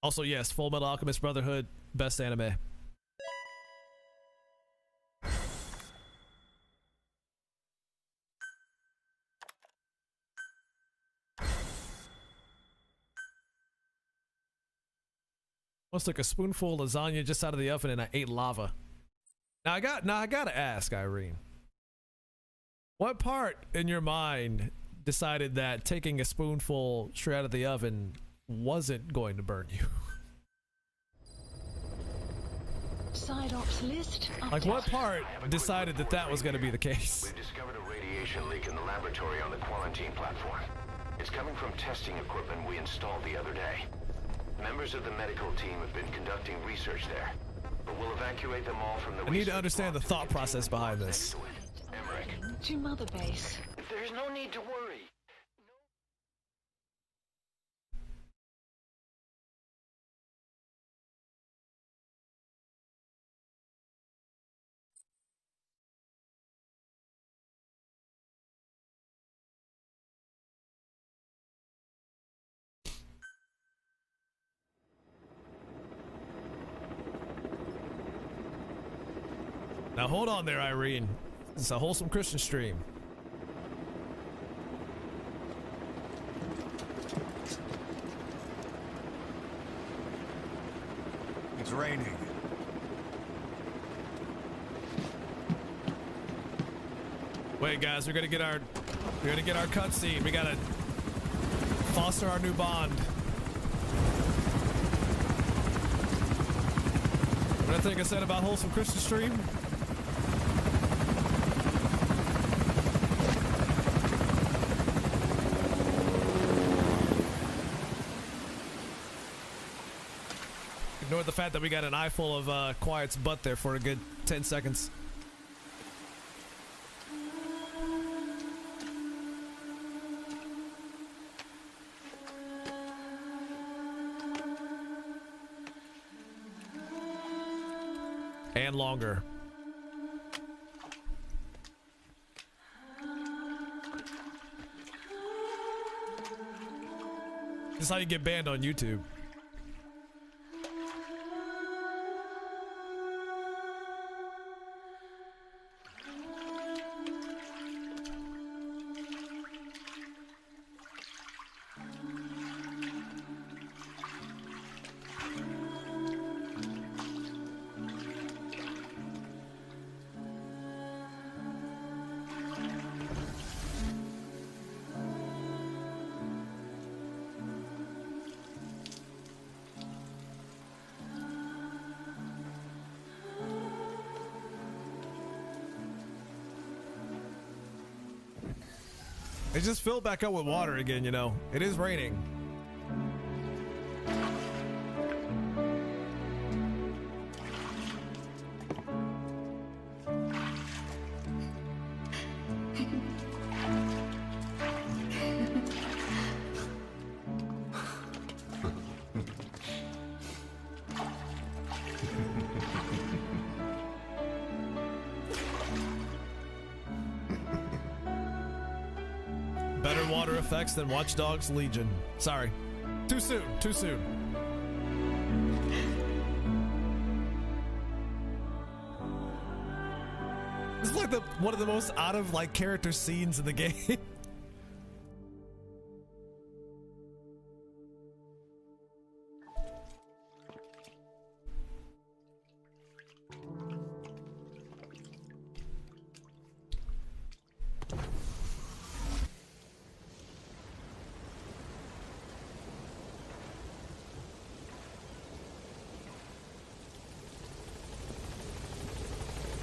Also, yes, Full Metal Alchemist Brotherhood, best anime. Once took a spoonful of lasagna just out of the oven and I ate lava. Now I gotta ask, Irene. What part in your mind decided that taking a spoonful straight out of the oven wasn't going to burn you? Side ops list. Like what part decided that that was going to be the case? We've discovered a radiation leak in the laboratory on the quarantine platform. It's coming from testing equipment we installed the other day. Members of the medical team have been conducting research there, but we'll evacuate them all from the I need to understand the thought process behind this. Emmerich. To Mother Base. There's no need to worry. Now hold on there, Irene. It's a wholesome Christian stream. It's raining. Wait, guys, we're gonna get our cutscene. We gotta foster our new bond. What I think I said about wholesome Christian stream? Nor the fact that we got an eye full of Quiet's butt there for a good 10 seconds. And longer. This is how you get banned on YouTube. It just filled back up with water again, you know. It is raining. Better water effects than Watch Dogs Legion. Sorry. Too soon. Too soon. This is like one of the most out of character scenes in the game.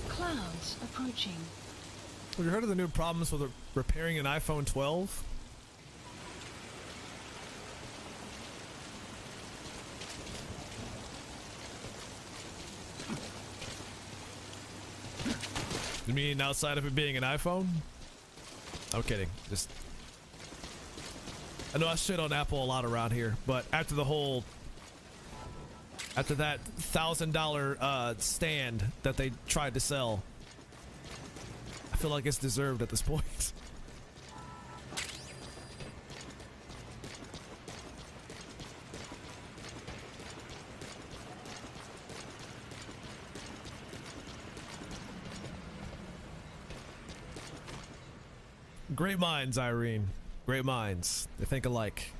Clouds approaching. Have you heard of the new problems with repairing an iPhone 12? You mean outside of it being an iPhone? I'm kidding. Just, I know I shit on Apple a lot around here, but after that $1,000 stand that they tried to sell, I feel like it's deserved at this point. Great minds, Irene. Great minds. They think alike.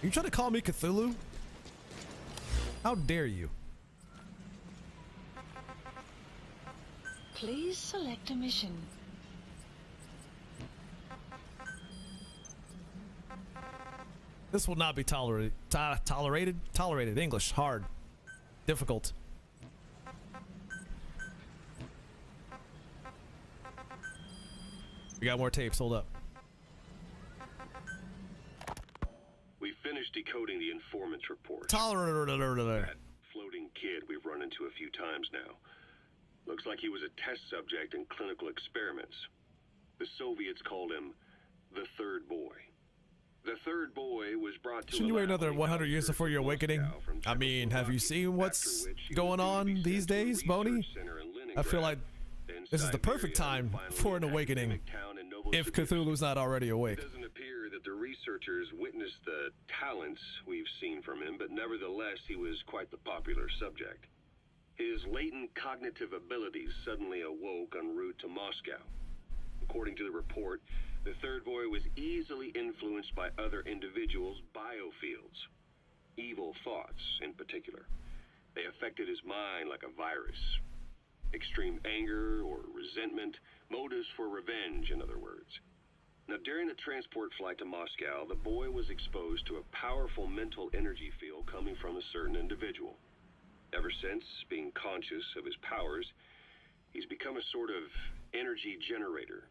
You trying to call me Cthulhu? How dare you? Please select a mission. This will not be tolerated. Tolerated. English. Hard. Difficult. We got more tapes. Hold up. We finished decoding the informant's report. That floating kid we've run into a few times now. Looks like he was a test subject in clinical experiments. The Soviets called him the third boy. The third boy was brought to. Shouldn't you wait another 100 years before your awakening? I mean, have you seen what's going on these days, Boney? I feel like this is the perfect time for an awakening, if Cthulhu's not already awake. It doesn't appear that the researchers witnessed the talents we've seen from him, but nevertheless, he was quite the popular subject. His latent cognitive abilities suddenly awoke en route to Moscow. According to the report, the third boy was easily influenced by other individuals' biofields. Evil thoughts, in particular. They affected his mind like a virus. Extreme anger or resentment, motives for revenge, in other words. Now, during the transport flight to Moscow, the boy was exposed to a powerful mental energy field coming from a certain individual. Ever since, being conscious of his powers, he's become a sort of energy generator.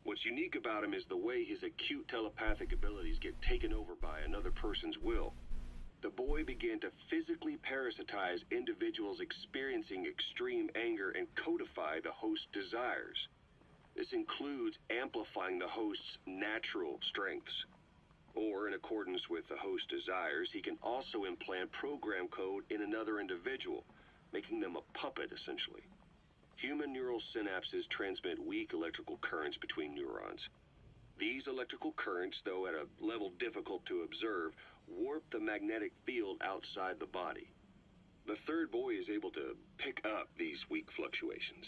What's unique about him is the way his acute telepathic abilities get taken over by another person's will. The boy began to physically parasitize individuals experiencing extreme anger and codify the host's desires. This includes amplifying the host's natural strengths. Or, in accordance with the host's desires, he can also implant program code in another individual, making them a puppet, essentially. Human neural synapses transmit weak electrical currents between neurons. These electrical currents, though at a level difficult to observe, warp the magnetic field outside the body. The third boy is able to pick up these weak fluctuations.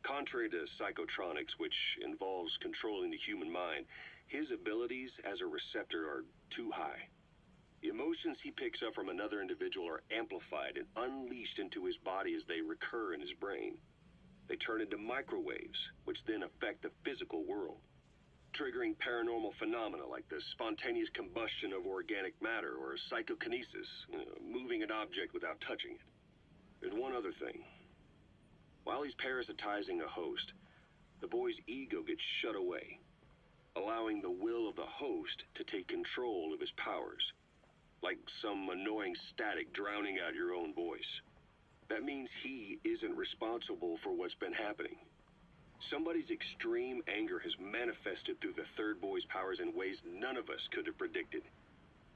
Contrary to psychotronics, which involves controlling the human mind, his abilities as a receptor are too high. The emotions he picks up from another individual are amplified and unleashed into his body as they recur in his brain. They turn into microwaves, which then affect the physical world, triggering paranormal phenomena like the spontaneous combustion of organic matter or psychokinesis, moving an object without touching it. There's one other thing. While he's parasitizing a host, the boy's ego gets shut away, allowing the will of the host to take control of his powers, like some annoying static drowning out your own voice. That means he isn't responsible for what's been happening. Somebody's extreme anger has manifested through the third boy's powers in ways none of us could have predicted,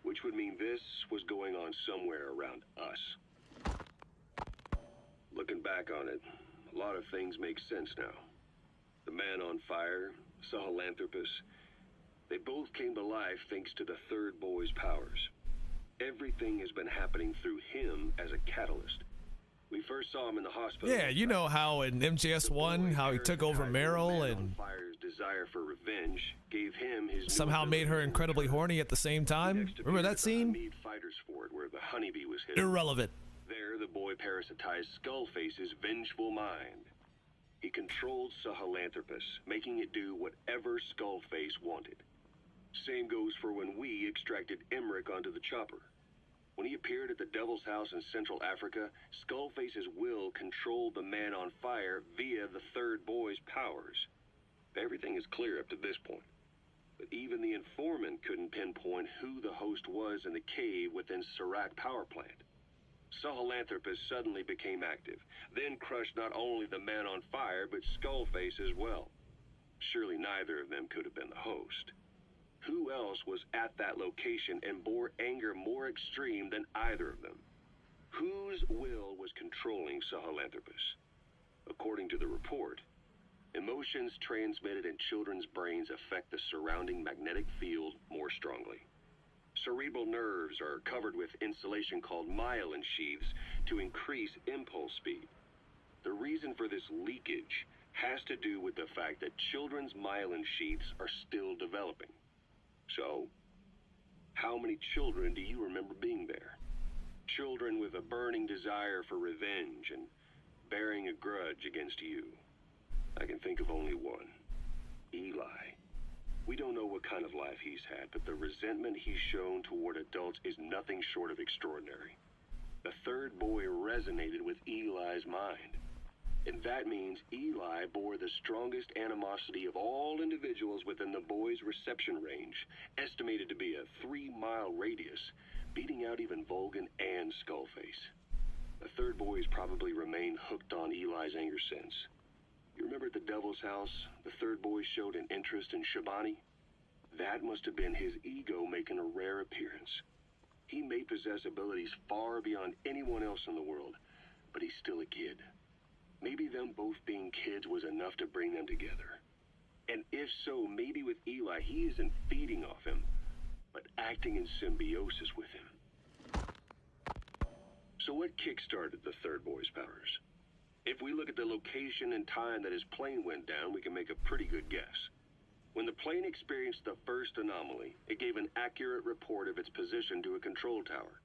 which would mean this was going on somewhere around us. Looking back on it, a lot of things make sense now. The man on fire, Sahelanthropus, they both came to life thanks to the third boy's powers. Everything has been happening through him as a catalyst. We first saw him in the hospital. Yeah, you know how in MGS1, how he took over Meryl and Fire's desire for revenge gave him his somehow made her incredibly horny at the same time. Remember that scene? Fighters Fort, where the honeybee was hidden. Irrelevant. There, the boy parasitized Skullface's vengeful mind. He controlled Sahelanthropus, making it do whatever Skullface wanted. Same goes for when we extracted Emmerich onto the chopper. When he appeared at the Devil's House in Central Africa, Skullface's will controlled the man on fire via the third boy's powers. Everything is clear up to this point. But even the informant couldn't pinpoint who the host was in the cave within Serac power plant. Sahelanthropus suddenly became active, then crushed not only the man on fire, but Skullface as well. Surely neither of them could have been the host. Who else was at that location and bore anger more extreme than either of them? Whose will was controlling Sahelanthropus? According to the report, emotions transmitted in children's brains affect the surrounding magnetic field more strongly. Cerebral nerves are covered with insulation called myelin sheaths to increase impulse speed. The reason for this leakage has to do with the fact that children's myelin sheaths are still developing. So, how many children do you remember being there? Children with a burning desire for revenge and bearing a grudge against you. I can think of only one. Eli. We don't know what kind of life he's had, but the resentment he's shown toward adults is nothing short of extraordinary. The third boy resonated with Eli's mind. And that means Eli bore the strongest animosity of all individuals within the boy's reception range, estimated to be a 3-mile radius, beating out even Volgan and Skullface. The third boy has probably remained hooked on Eli's anger since. You remember at the Devil's House, the third boy showed an interest in Shabani? That must have been his ego making a rare appearance. He may possess abilities far beyond anyone else in the world, but he's still a kid. Maybe them both being kids was enough to bring them together. And if so, maybe with Eli, he isn't feeding off him, but acting in symbiosis with him. So what kick-started the third boy's powers? If we look at the location and time that his plane went down, we can make a pretty good guess. When the plane experienced the first anomaly, it gave an accurate report of its position to a control tower,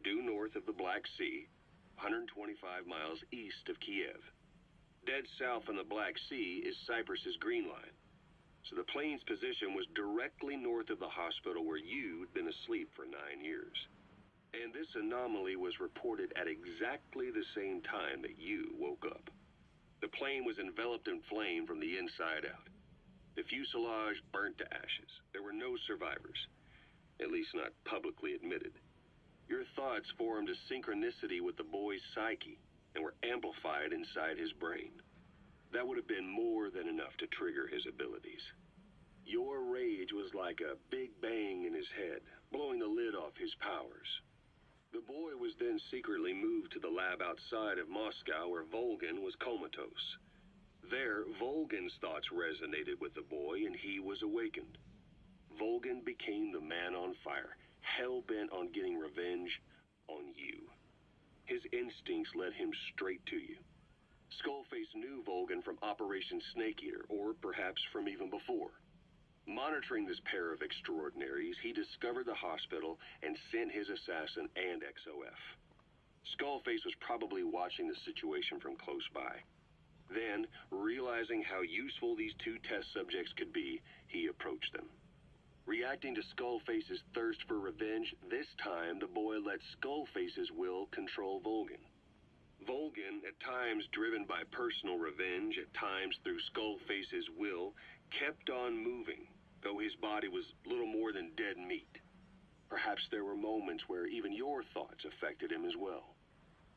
due north of the Black Sea, 125 miles east of Kiev. Dead south on the Black Sea is Cyprus's Green Line. So the plane's position was directly north of the hospital where you'd been asleep for 9 years. And this anomaly was reported at exactly the same time that you woke up. The plane was enveloped in flame from the inside out. The fuselage burnt to ashes. There were no survivors, at least not publicly admitted. Your thoughts formed a synchronicity with the boy's psyche and were amplified inside his brain. That would have been more than enough to trigger his abilities. Your rage was like a big bang in his head, blowing the lid off his powers. The boy was then secretly moved to the lab outside of Moscow where Volgin was comatose. There, Volgin's thoughts resonated with the boy and he was awakened. Volgin became the man on fire, hell-bent on getting revenge on you. His instincts led him straight to you. Skullface knew Volgin from Operation Snake Eater, or perhaps from even before. Monitoring this pair of extraordinaries, he discovered the hospital and sent his assassin and XOF. Skullface was probably watching the situation from close by. Then, realizing how useful these two test subjects could be, he approached them. Reacting to Skullface's thirst for revenge, this time the boy let Skullface's will control Volgin. Volgin, at times driven by personal revenge, at times through Skullface's will, kept on moving, though his body was little more than dead meat. Perhaps there were moments where even your thoughts affected him as well.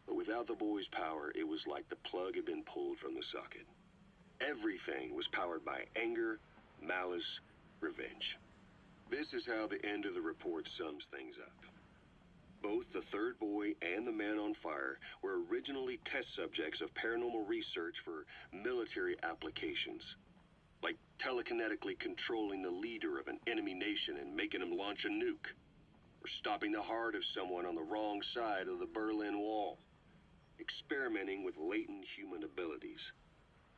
But without the boy's power, it was like the plug had been pulled from the socket. Everything was powered by anger, malice, revenge. This is how the end of the report sums things up. Both the third boy and the man on fire were originally test subjects of paranormal research for military applications, like telekinetically controlling the leader of an enemy nation and making him launch a nuke, or stopping the heart of someone on the wrong side of the Berlin Wall, experimenting with latent human abilities.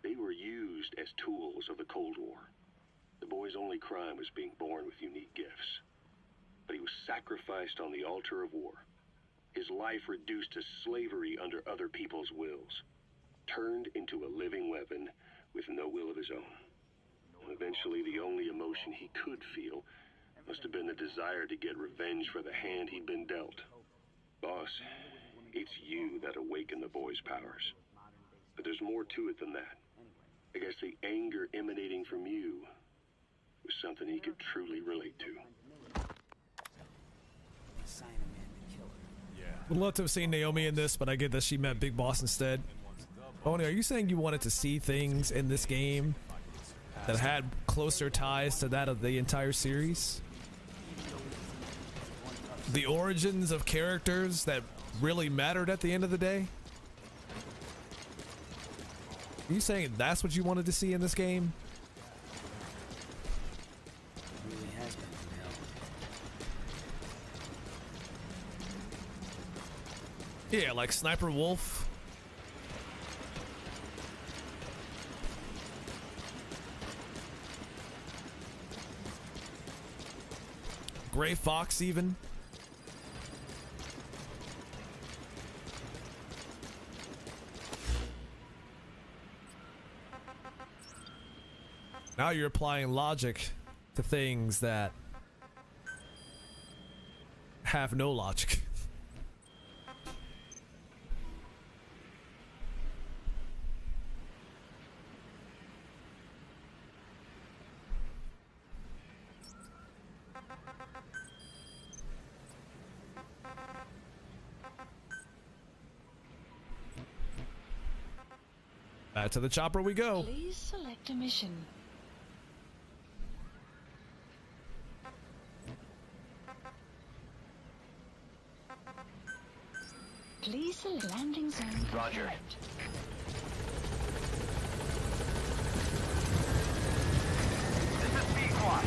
They were used as tools of the Cold War. The boy's only crime was being born with unique gifts. But he was sacrificed on the altar of war. His life reduced to slavery under other people's wills. Turned into a living weapon with no will of his own. And eventually the only emotion he could feel must have been the desire to get revenge for the hand he'd been dealt. Boss, it's you that awakened the boy's powers. But there's more to it than that. I guess the anger emanating from you was something he could truly relate to. Would love to have seen Naomi in this, but I get that she met Big Boss instead. Oni, are you saying you wanted to see things in this game that had closer ties to that of the entire series? The origins of characters that really mattered at the end of the day? Are you saying that's what you wanted to see in this game? It really has been from hell. Yeah, like Sniper Wolf. Gray Fox even. Now you're applying logic to things that have no logic. Back to the chopper we go. Please select a mission. Please select landing zone. Roger. confirmed. This is Pequot.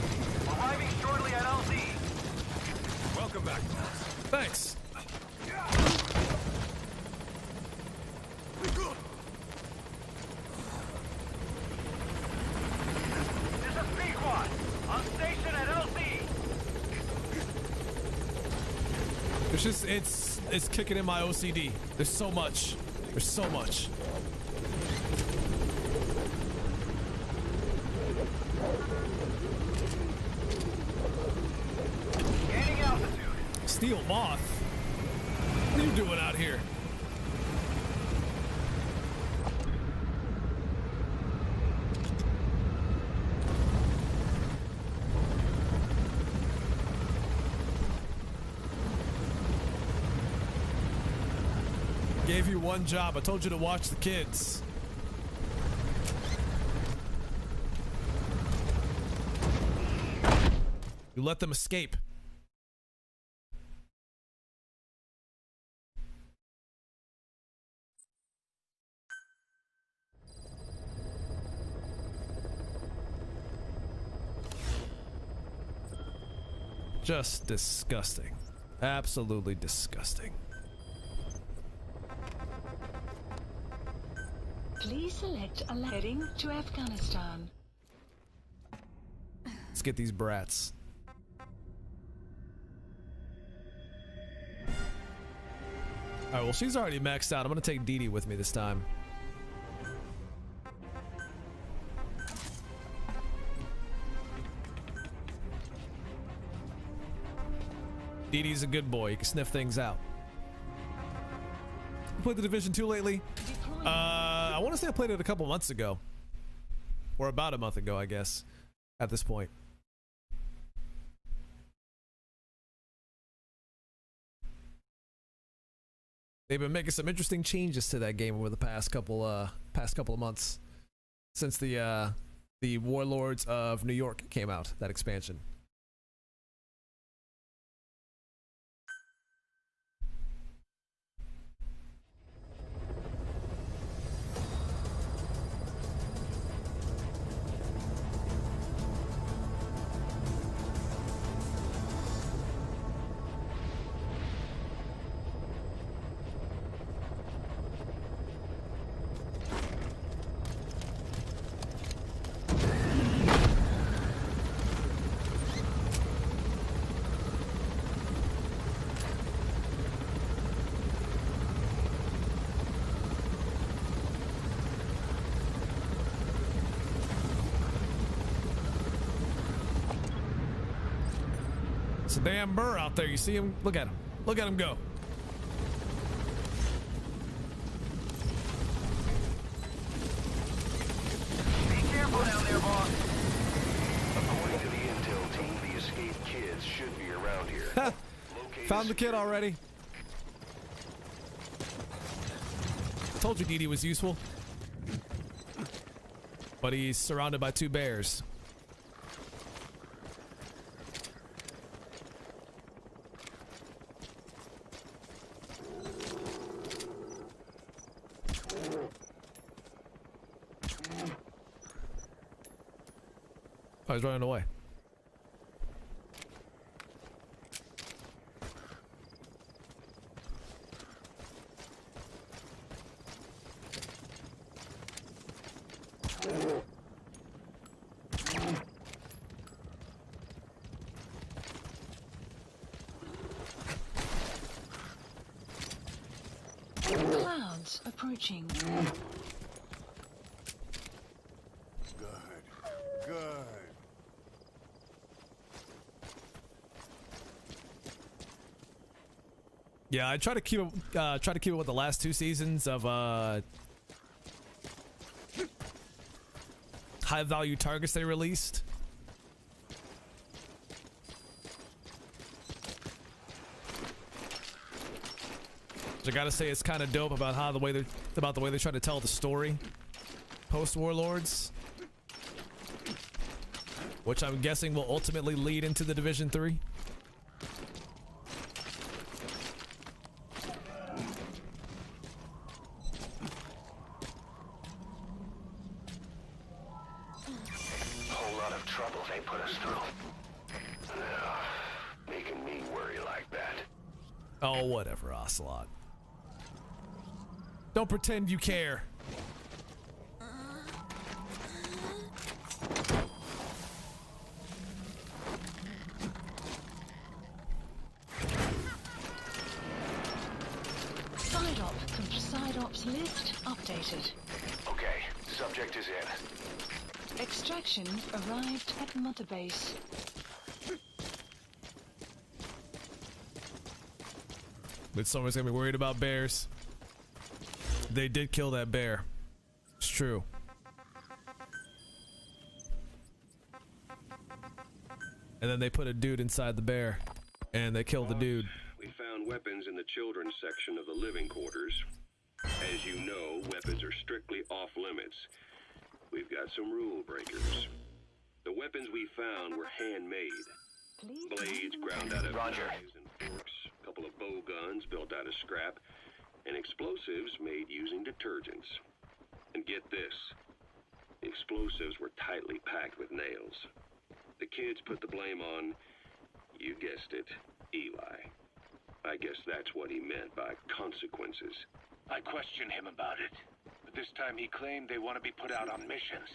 Arriving shortly at LZ. Welcome back, boss. Thanks. This is Pequot. On station at LZ. It's just, it's kicking in my OCD. There's so much. There's so much. Steel Moth? What are you doing out here? Gave you one job. I told you to watch the kids. You let them escape. Just disgusting. Absolutely disgusting. Please select a heading to Afghanistan. Let's get these brats. Alright, well, she's already maxed out. I'm gonna take Dee Dee with me this time. Dee Dee's a good boy. He can sniff things out. You played the Division 2 lately? I want to say I played it a couple months ago. Or about a month ago, I guess, at this point. They've been making some interesting changes to that game over the past couple of months, since the Warlords of New York came out, that expansion. It's a damn burr out there. You see him? Look at him. Look at him go. Be careful down there, boss. According to the intel team, the escaped kids should be around here. Found the kid already. Told you Dee Dee was useful. But he's surrounded by two bears. Oh, he's running away. Clouds approaching. Good. Yeah, I try to keep it with the last two seasons of high value targets they released. I gotta say, it's kind of dope about the way they're trying to tell the story post Warlords, which I'm guessing will ultimately lead into the Division 3. Whole lot of trouble they put us through. Making me worry like that. Oh, whatever, Ocelot. Don't pretend you care. Side ops list updated. Okay, subject is in. Extraction arrived at Mother Base. But someone's gonna be worried about bears. They did kill that bear. It's true. And then they put a dude inside the bear, and they killed the dude. We found weapons in the children's section of the living quarters. As you know, weapons are strictly off limits. We've got some rule breakers. The weapons we found were handmade. Blades ground out of knives and forks, a couple of bow guns built out of scrap, and explosives made using detergents. And get this, the explosives were tightly packed with nails. The kids put the blame on, you guessed it, Eli. I guess that's what he meant by consequences. I questioned him about it, but this time he claimed they want to be put out on missions.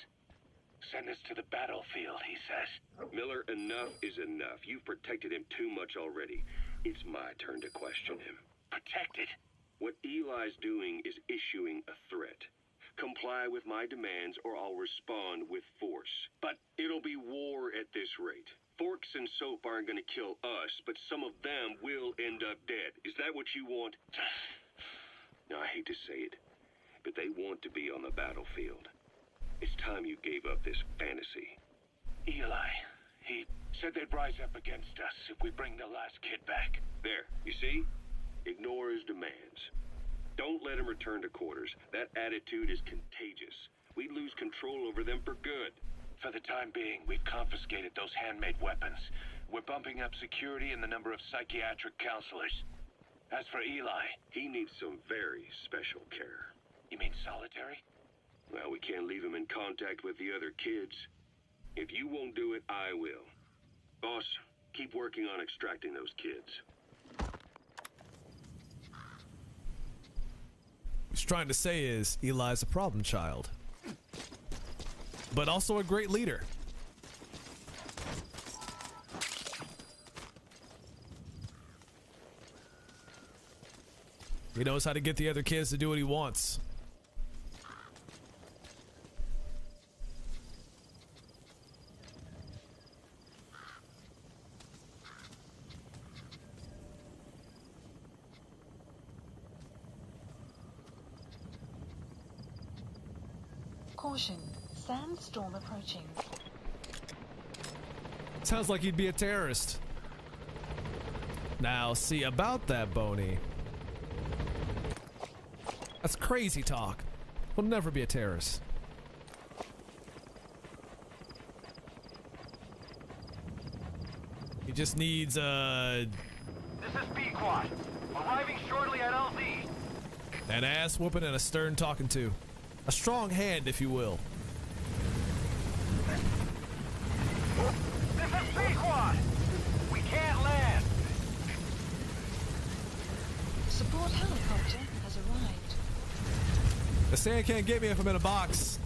Send us to the battlefield, he says. Miller, enough is enough. You've protected him too much already. It's my turn to question him. Protected? What Eli's doing is issuing a threat. Comply with my demands or I'll respond with force. But it'll be war at this rate. Forks and soap aren't going to kill us, but some of them will end up dead. Is that what you want? Now, I hate to say it, but they want to be on the battlefield. It's time you gave up this fantasy. Eli, he said they'd rise up against us if we bring the last kid back. There, you see? Ignore his demands. Don't let him return to quarters. That attitude is contagious. We'd lose control over them for good. For the time being, we've confiscated those handmade weapons. We're bumping up security and the number of psychiatric counselors. As for Eli, he needs some very special care. You mean solitary? Well, we can't leave him in contact with the other kids. If you won't do it, I will. Boss, keep working on extracting those kids. What he's trying to say is Eli's a problem child, but also a great leader. He knows how to get the other kids to do what he wants. Caution, sandstorm approaching. Sounds like he'd be a terrorist. Now, see about that, Boney. That's crazy talk. We'll never be a terrorist. He just needs This is B-Quad. Arriving shortly at LZ. an ass whooping and a stern talking to. A strong hand, if you will. This is B-Quad. We can't land. Support helicopter has arrived. The sand can't get me if I'm in a box.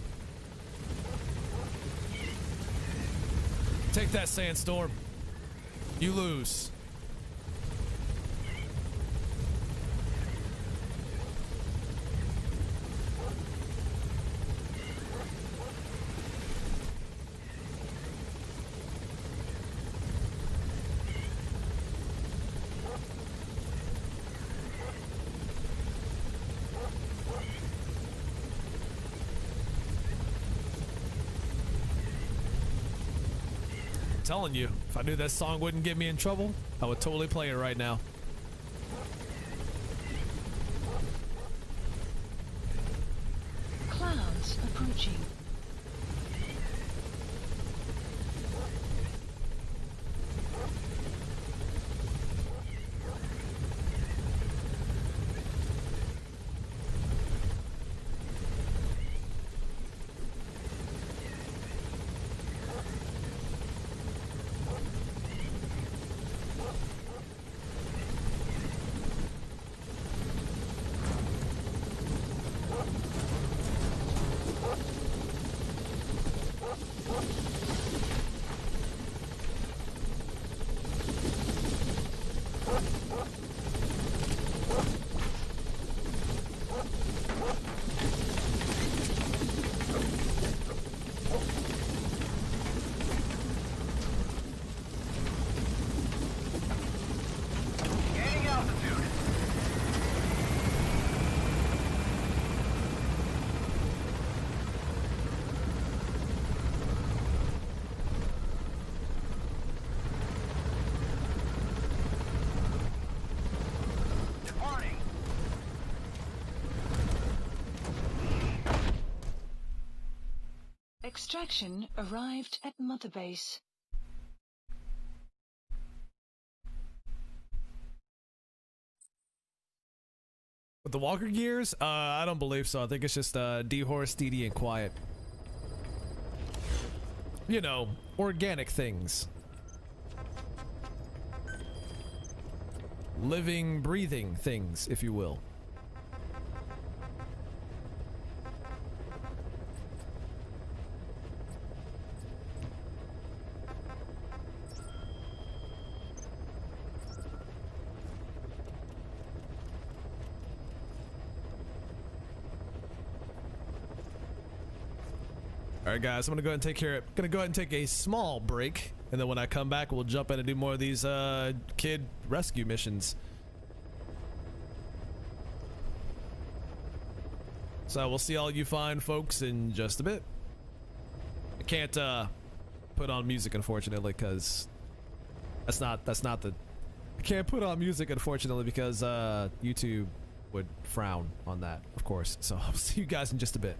Take that, Sandstorm. You lose. Telling you, if I knew that song wouldn't get me in trouble, I would totally play it right now. Clouds approaching. Extraction arrived at Mother Base. With the walker gears? I don't believe so. I think it's just D-Horse, DD, and Quiet. You know, organic things. Living, breathing things, if you will. All right, guys, I'm gonna go ahead and take a small break, and then when I come back, we'll jump in and do more of these kid rescue missions. So we'll see all you fine folks in just a bit. I can't put on music, unfortunately, because that's not the. I can't put on music, unfortunately, because YouTube would frown on that, of course. So I'll see you guys in just a bit.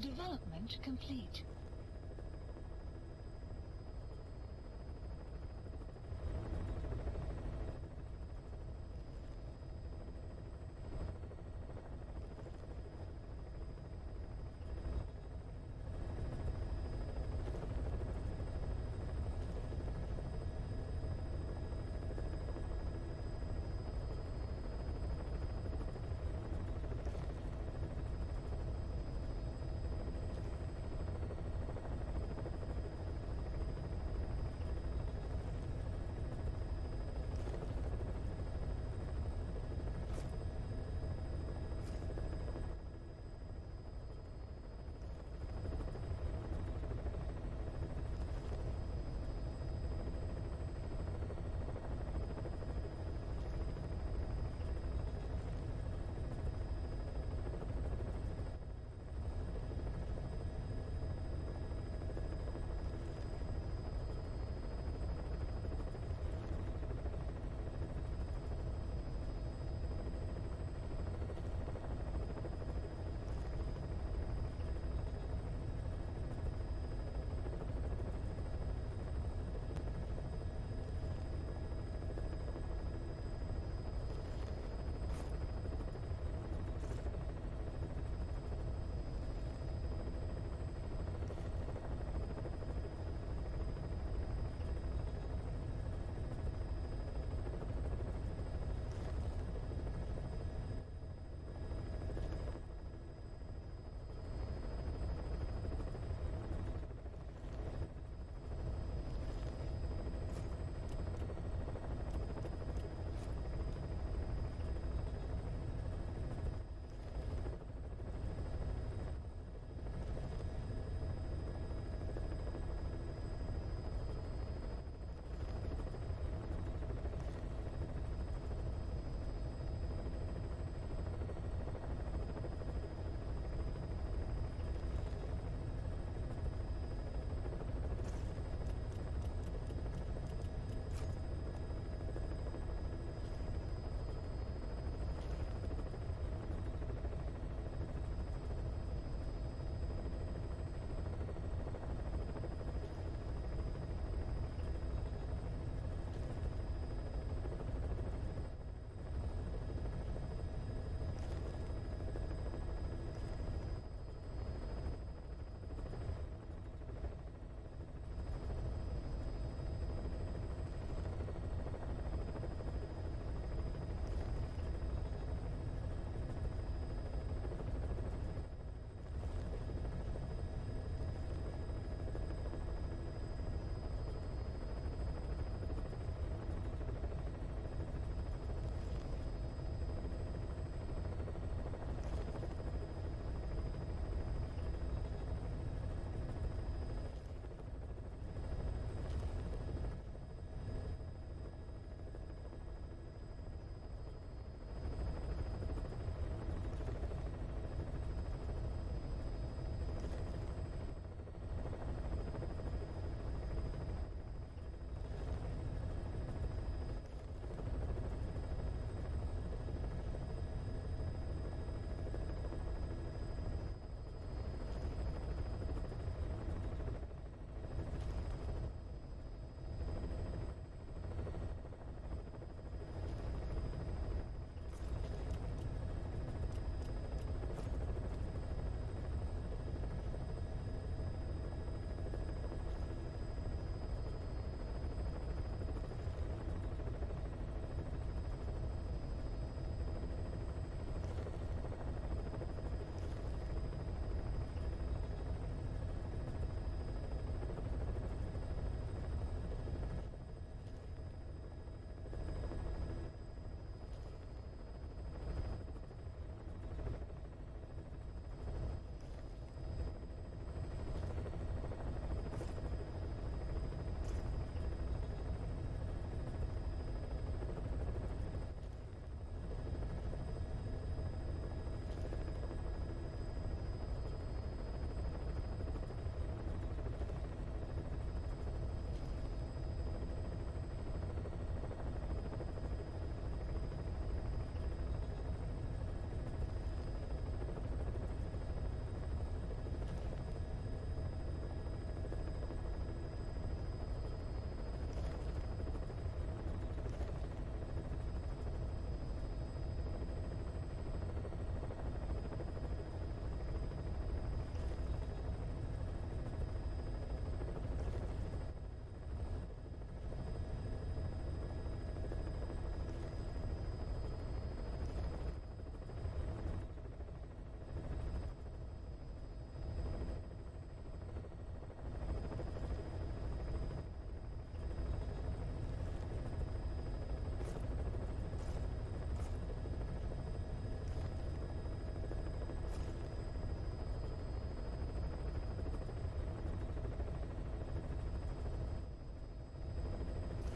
Development complete.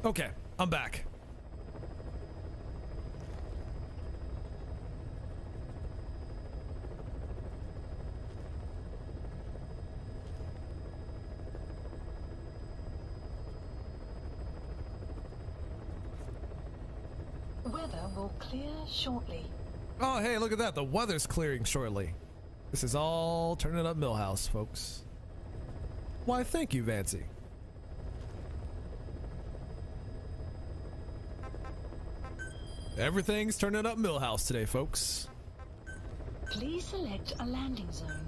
Okay, I'm back. Weather will clear shortly. Oh, hey, look at that. The weather's clearing shortly. This is all turning up Millhouse, folks. Why, thank you, Vancy. Everything's turning up Millhouse today, folks. Please select a landing zone.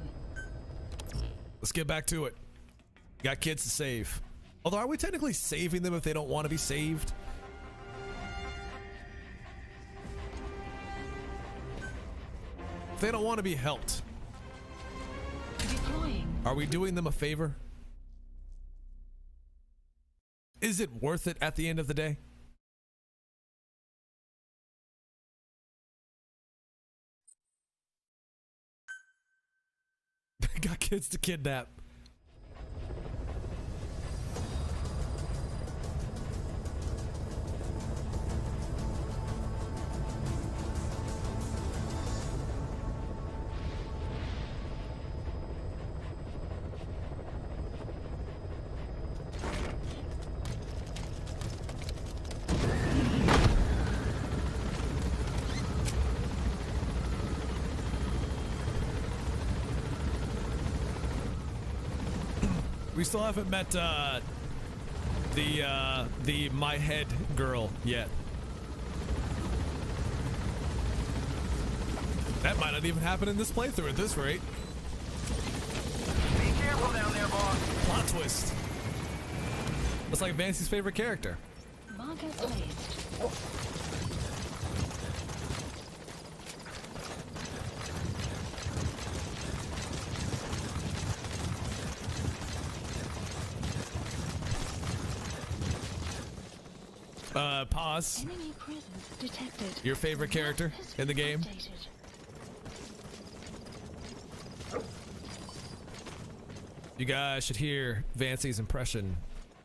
Let's get back to it. Got kids to save. Although, are we technically saving them if they don't want to be saved? If they don't want to be helped, Deploying. are we doing them a favor? Is it worth it at the end of the day? Got kids to kidnap. We still haven't met the my head girl yet. That might not even happen in this playthrough at this rate. Be careful down there, boss. Plot twist. That's like Vancy's favorite character. Marker placed. Pause. Enemy presence detected. Your favorite character in the game? Updated. You guys should hear Vancy's impression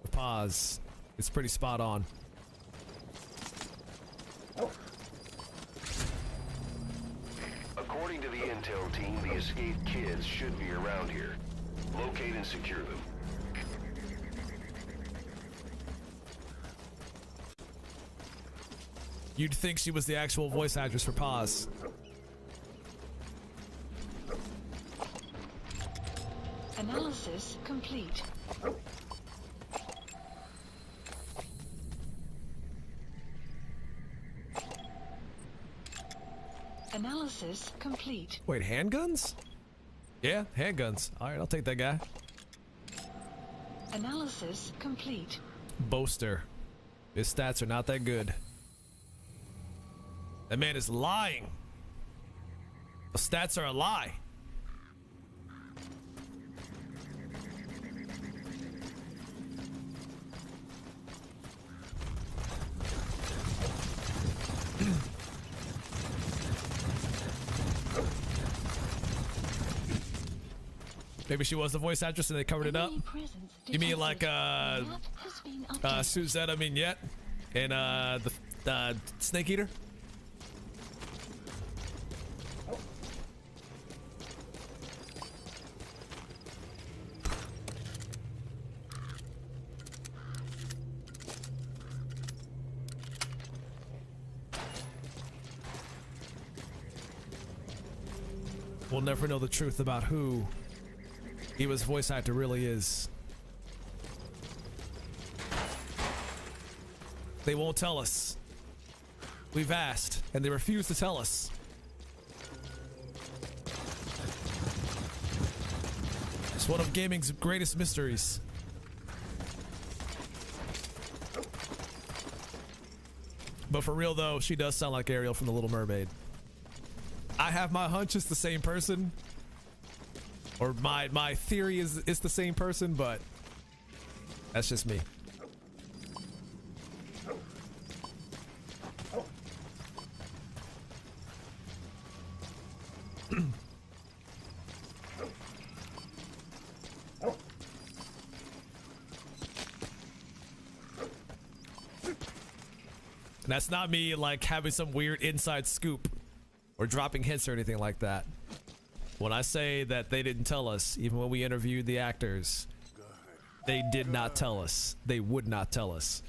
of Pause. It's pretty spot on. According to the intel team, the escaped kids should be around here. Locate and secure them. You'd think she was the actual voice actress for Pause. Analysis complete. Analysis complete. Wait, handguns? Yeah, handguns. All right, I'll take that guy. Analysis complete. Boaster. His stats are not that good. That man is lying. The stats are a lie. Maybe she was the voice actress and they covered it up. You mean like Suzette Mignette and the Snake Eater? We'll never know the truth about who Eva's voice actor really is. They won't tell us. We've asked, and they refuse to tell us. It's one of gaming's greatest mysteries. But for real though, she does sound like Ariel from The Little Mermaid. I have my hunch it's the same person. Or my theory is it's the same person, but that's just me. That's not me like having some weird inside scoop or dropping hints or anything like that. When I say that they didn't tell us, even when we interviewed the actors, they did not tell us. They would not tell us.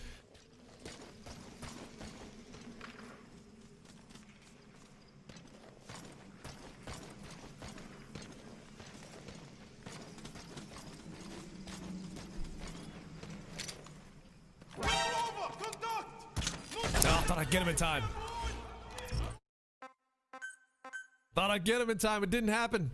Oh, I thought I'd get him in time. Thought I'd get him in time. It didn't happen.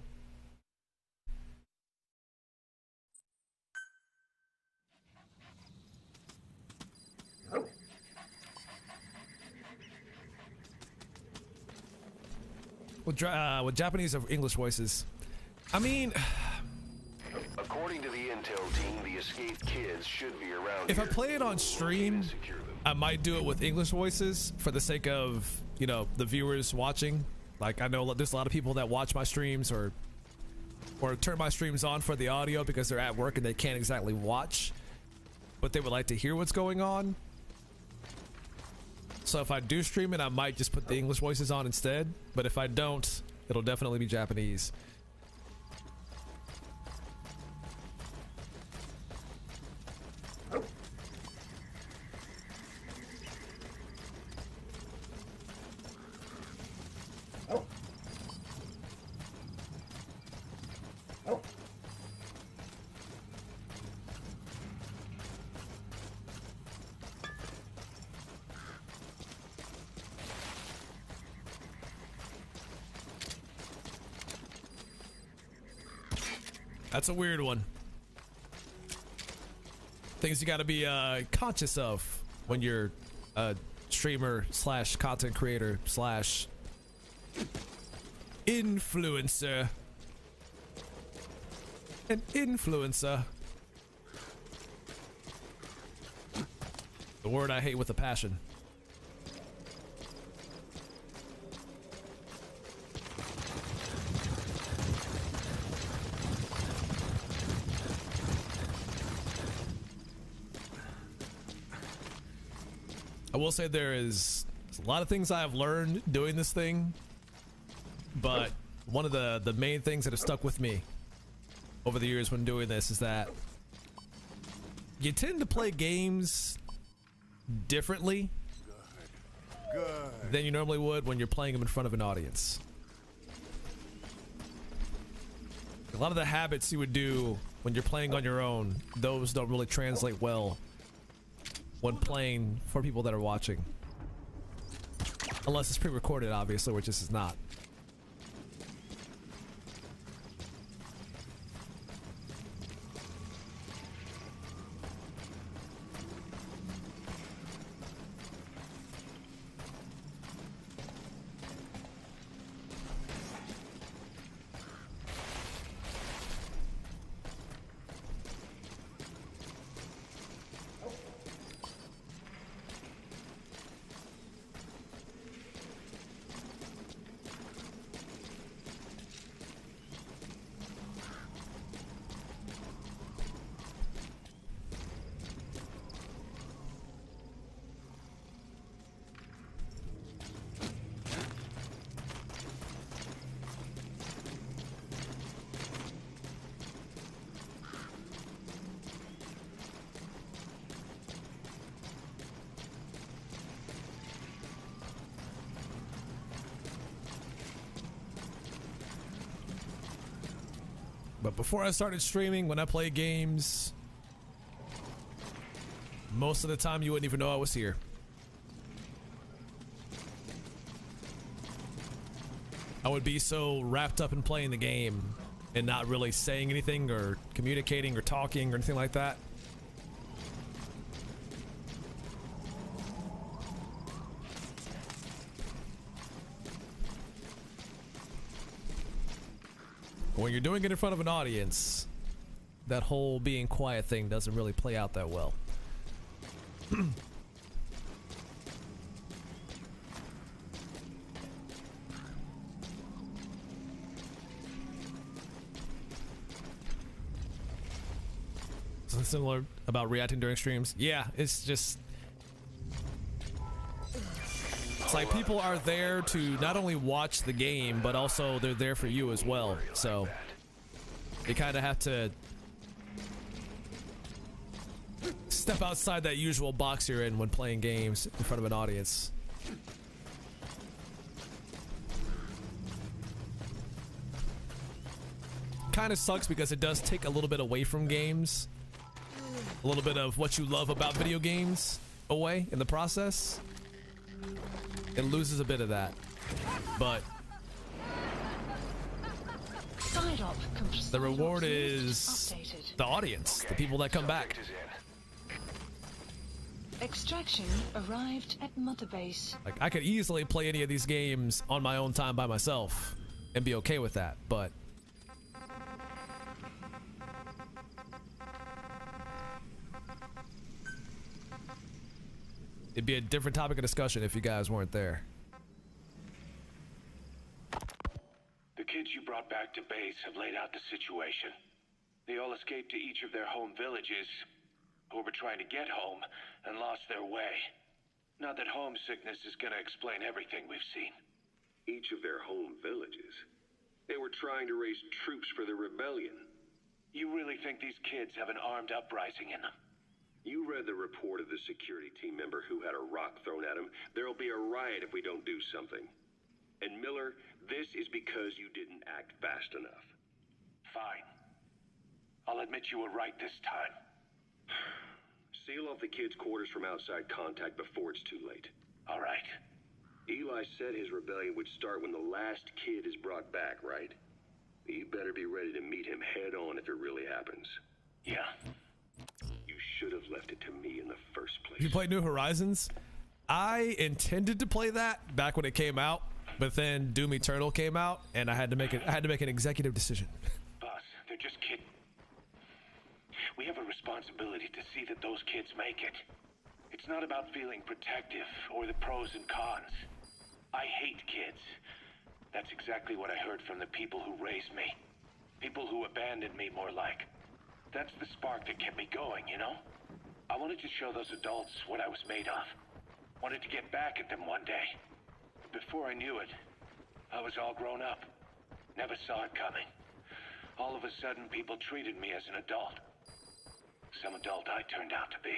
With Japanese or English voices, I mean, According to the intel team, the escaped kids should be around. if I here. play it on stream, Secure them. I might do it with English voices for the sake of, you know, the viewers watching. Like, I know there's a lot of people that watch my streams or turn my streams on for the audio because they're at work and they can't exactly watch, but they would like to hear what's going on. So if I do stream it, I might just put the English voices on instead. But if I don't, it'll definitely be Japanese. That's a weird one. Things you got to be conscious of when you're a streamer slash content creator slash influencer. An influencer. The word I hate with a passion. I will say there's a lot of things I have learned doing this thing, but one of the main things that have stuck with me over the years when doing this is that you tend to play games differently than you normally would when you're playing them in front of an audience. A lot of the habits you would do when you're playing on your own, those don't really translate well when playing for people that are watching. Unless it's pre-recorded, obviously, which this is not. But before I started streaming, when I play games, most of the time you wouldn't even know I was here. I would be so wrapped up in playing the game and not really saying anything or communicating or talking or anything like that. When you're doing it in front of an audience, that whole being quiet thing doesn't really play out that well. Something similar about reacting during streams. Yeah, it's just It's like people are there to not only watch the game, but also they're there for you as well. So you kind of have to step outside that usual box you're in when playing games in front of an audience. Kind of sucks because it does take a little bit away from games. A little bit of what you love about video games away in the process. It loses a bit of that. But the reward is the audience, the people that come back. Extraction arrived at Mother Base. Like, I could easily play any of these games on my own time by myself and be okay with that, but it'd be a different topic of discussion if you guys weren't there. The kids you brought back to base have laid out the situation. They all escaped to each of their home villages, or were trying to get home, and lost their way. Not that homesickness is gonna explain everything we've seen. Each of their home villages. They were trying to raise troops for the rebellion. You really think these kids have an armed uprising in them? You read the report of the security team member who had a rock thrown at him. There'll be a riot if we don't do something. And Miller, this is because you didn't act fast enough. Fine. I'll admit you were right this time. Seal off the kids' quarters from outside contact before it's too late. All right. Eli said his rebellion would start when the last kid is brought back, right? You better be ready to meet him head on if it really happens. Yeah. You should have left it to me in the first place. You played New Horizons? I intended to play that back when it came out, but then Doom Eternal came out, and I had to make an executive decision. Boss, they're just kidding. We have a responsibility to see that those kids make it. It's not about feeling protective or the pros and cons. I hate kids. That's exactly what I heard from the people who raised me. People who abandoned me, more like. That's the spark that kept me going, you know? I wanted to show those adults what I was made of. Wanted to get back at them one day. But before I knew it, I was all grown up. Never saw it coming. All of a sudden, people treated me as an adult. Some adult I turned out to be.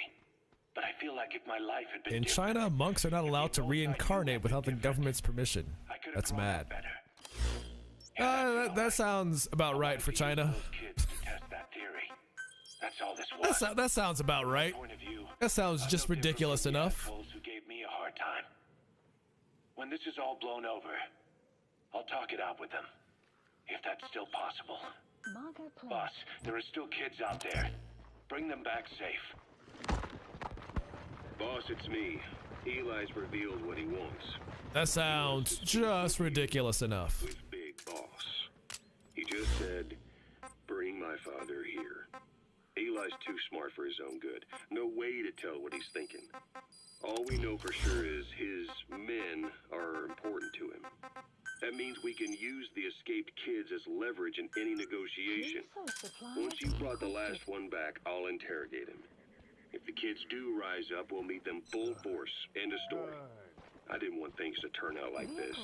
But I feel like if my life had been In China, monks are not allowed to reincarnate without the government's permission. That's mad. That sounds about right for China. That's all this was. That sounds about right. That sounds just ridiculous enough. Who gave me a hard time. When this is all blown over, I'll talk it out with them. If that's still possible. Boss, there are still kids out there. Bring them back safe. Boss, it's me. Eli's revealed what he wants. That sounds just ridiculous enough. With Big Boss. He just said, bring my father here. Eli's too smart for his own good. No way to tell what he's thinking. All we know for sure is his men are important to him. That means we can use the escaped kids as leverage in any negotiation. Once you've brought the last one back, I'll interrogate him. If the kids do rise up, we'll meet them full force. End of story. I didn't want things to turn out like this.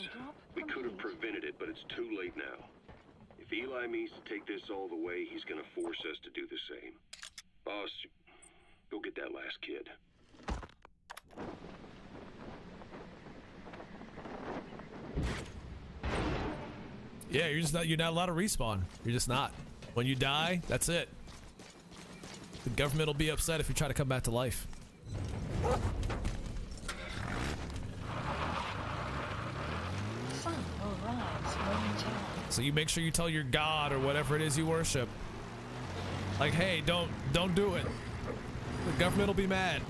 We could have prevented it, but it's too late now. If Eli means to take this all the way, he's gonna force us to do the same. Boss, go get that last kid. Yeah, you're not allowed to respawn. You're just not. When you die, that's it. The government will be upset if you try to come back to life. So you make sure you tell your god or whatever it is you worship, like, hey, don't do it. The government will be mad.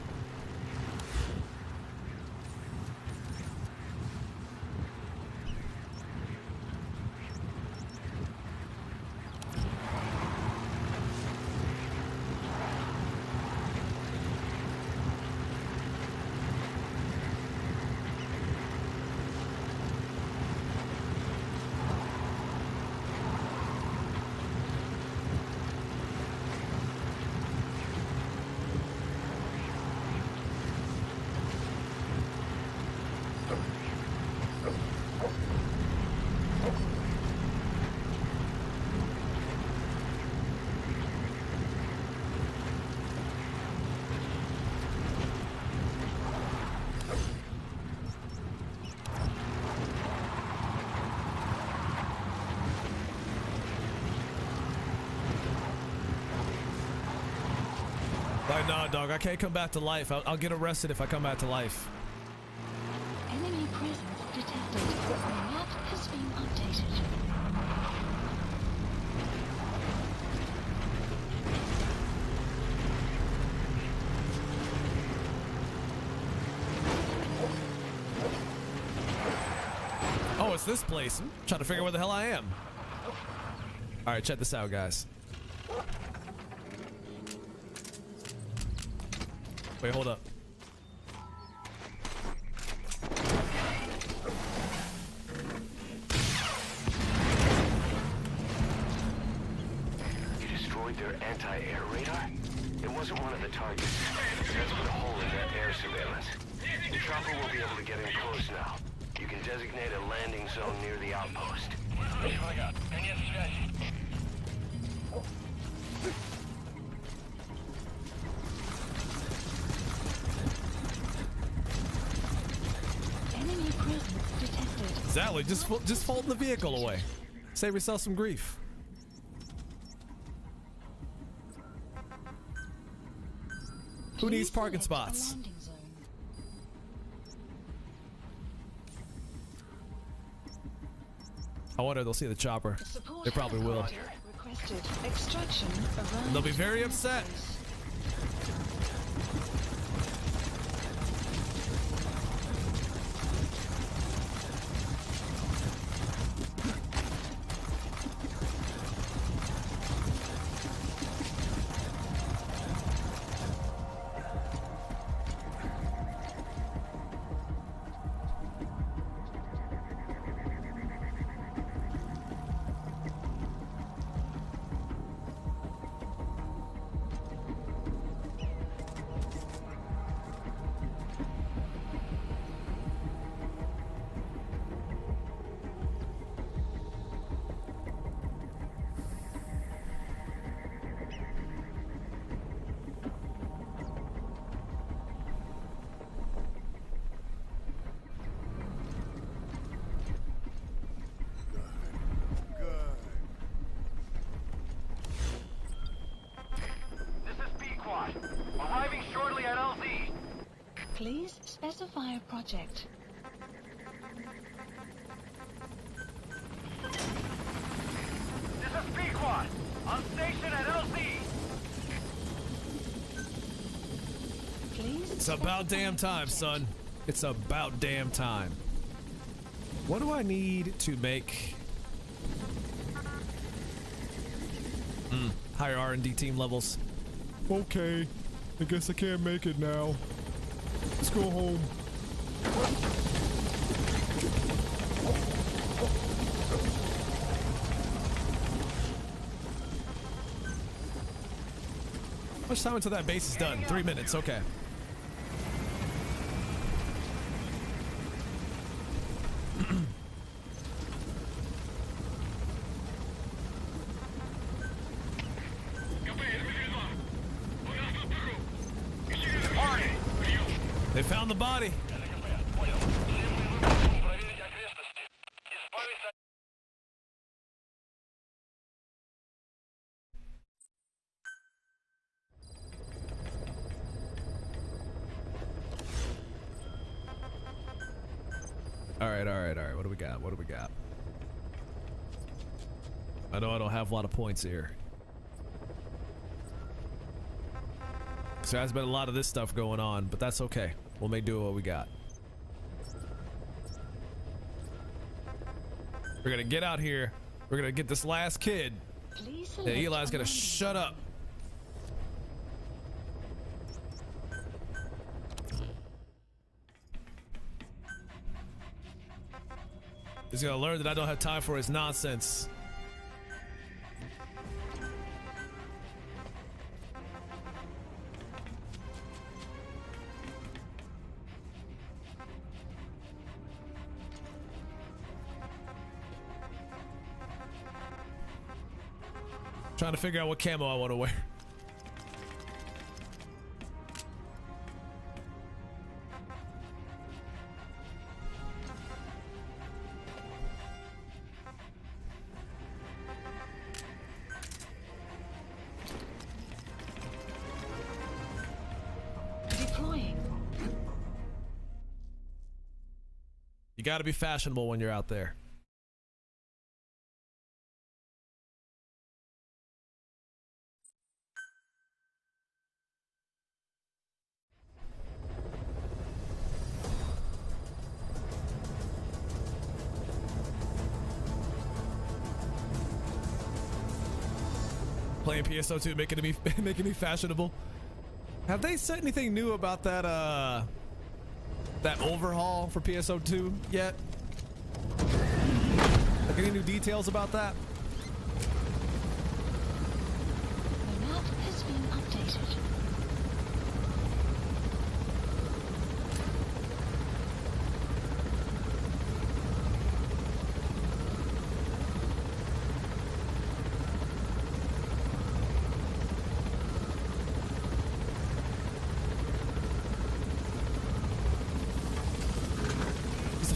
Like, nah, dog, I can't come back to life. I'll get arrested if I come back to life. Enemy presence detected. The map has been updated. Oh, it's this place. I'm trying to figure out where the hell I am. All right, check this out, guys. Wait, hold up. You destroyed their anti-air radar? It wasn't one of the targets. That's put a hole in their air surveillance. The chopper will be able to get in close now. You can designate a landing zone near the outpost. Enemy presence detected. Exactly. Just fold the vehicle away. Save yourself some grief. Who needs parking spots? Landing zone. I wonder they'll see the chopper. Support They probably will. helicopter requested. Extraction around. They'll be very upset. Arriving shortly at LZ. Please specify a project. This is Pequod. On station at LZ. Please. It's about damn time, son. It's about damn time. What do I need to make higher R&D team levels? Okay, I guess I can't make it now. Let's go home. How much time until that base is done? 3 minutes, okay. They found the body. All right. What do we got? What do we got? I know I don't have a lot of points here. So there's been a lot of this stuff going on, but that's okay. We'll make do with what we got. We're gonna get out here. We're gonna get this last kid. Yeah, Eli's gonna shut up. He's gonna learn that I don't have time for his nonsense. Trying to figure out what camo I want to wear. You got to be fashionable when you're out there. Playing PSO2 making me fashionable. Have they said anything new about that that overhaul for PSO2 yet? Like any new details about that? The map has been updated.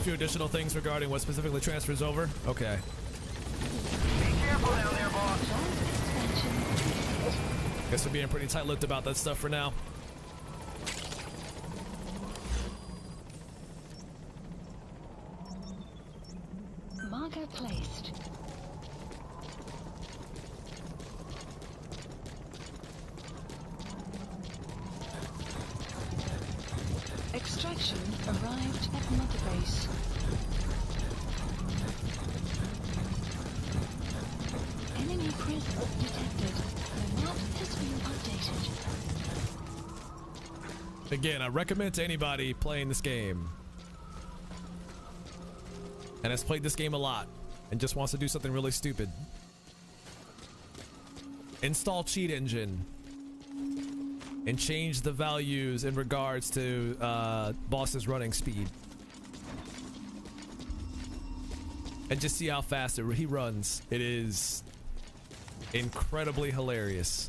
Additional things regarding what specifically transfers over. Okay. Be careful down there, boss. Guess we're being pretty tight-lipped about that stuff for now. Marker placed. Extraction arrived at Mother Base. Enemy presence detected. The map has been updated. Again, I recommend to anybody playing this game and has played this game a lot and just wants to do something really stupid. Install Cheat Engine and change the values in regards to boss's running speed. And just see how fast he runs. It is incredibly hilarious.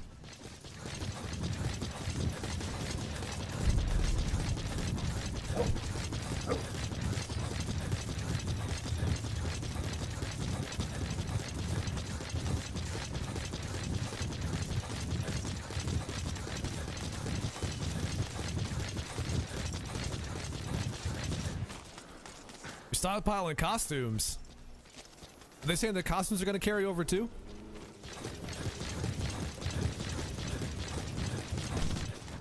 Stockpiling costumes. Are they saying the costumes are going to carry over too?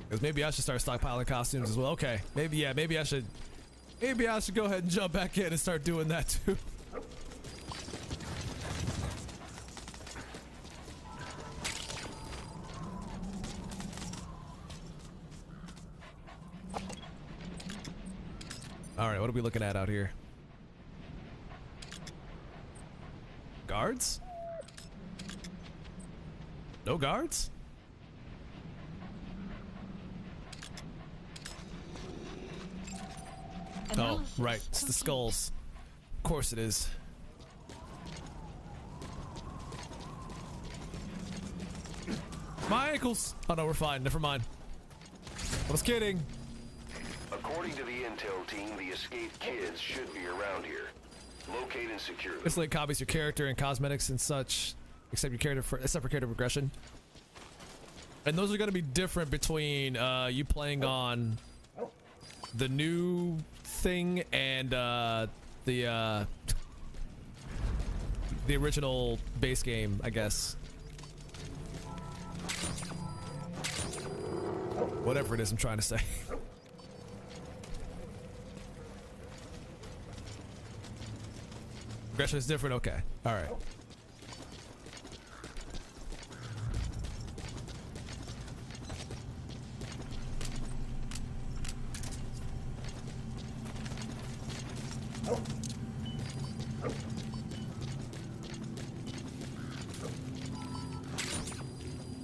Because maybe I should start stockpiling costumes as well. Okay, maybe I should go ahead and jump back in and start doing that too. All right, what are we looking at out here? Guards? No guards? Oh, right. It's the skulls. Of course it is. My ankles! Oh no, we're fine. Never mind. I was kidding. According to the intel team, the escaped kids should be around here. Locate and secure them. This link copies your character and cosmetics and such, except for character progression. And those are going to be different between you playing on the new thing and the original base game, I guess. Whatever it is I'm trying to say. Progression is different? Okay. Alright.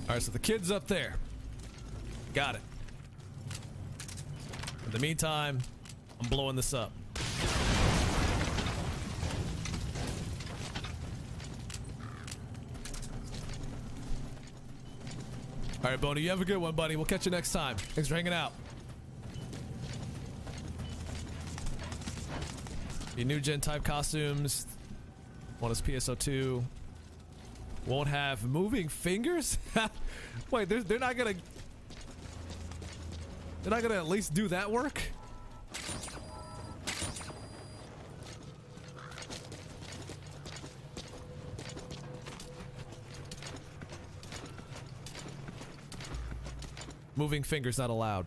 Alright, so the kid's up there. Got it. In the meantime, I'm blowing this up. All right, Boney, you have a good one, buddy. We'll catch you next time. Thanks for hanging out. The new gen type costumes. One is PSO2. Won't have moving fingers? Wait, they're not gonna... They're not gonna at least do that work? Moving fingers not allowed.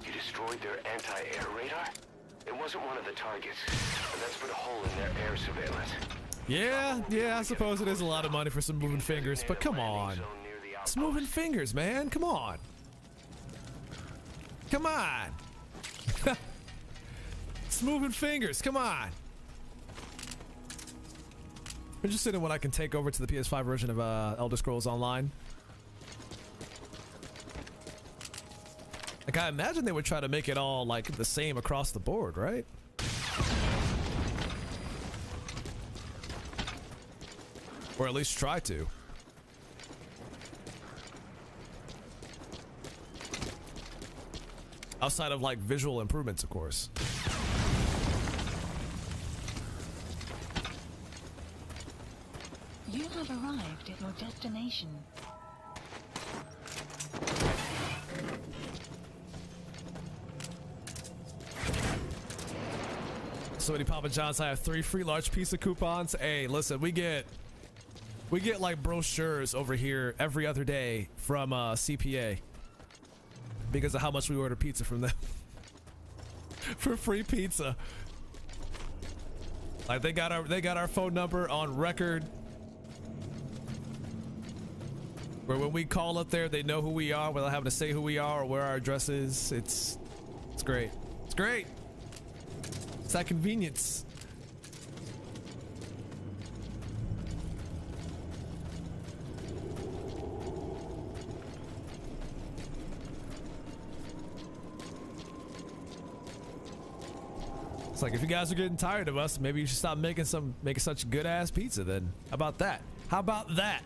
You destroyed their anti-air radar? It wasn't one of the targets, and that's put a hole in their air surveillance. Yeah, I suppose it is a lot of money for some moving fingers, but come on. It's moving fingers, man. Come on. Come on. It's moving fingers. Come on. I'm interested in when I can take over to the PS5 version of Elder Scrolls Online. Like, I imagine they would try to make it all, like, the same across the board, right? Or at least try to. Outside of, like, visual improvements, of course. You have arrived at your destination. So many Papa John's. I have 3 free large pizza coupons. Hey, listen, we get like brochures over here every other day from CPA because of how much we order pizza from them for free pizza. Like they got our phone number on record, where when we call up there, they know who we are without having to say who we are or where our address is. It's great. It's great. It's that convenience. It's like, if you guys are getting tired of us, maybe you should stop making such good ass pizza then. How about that? How about that?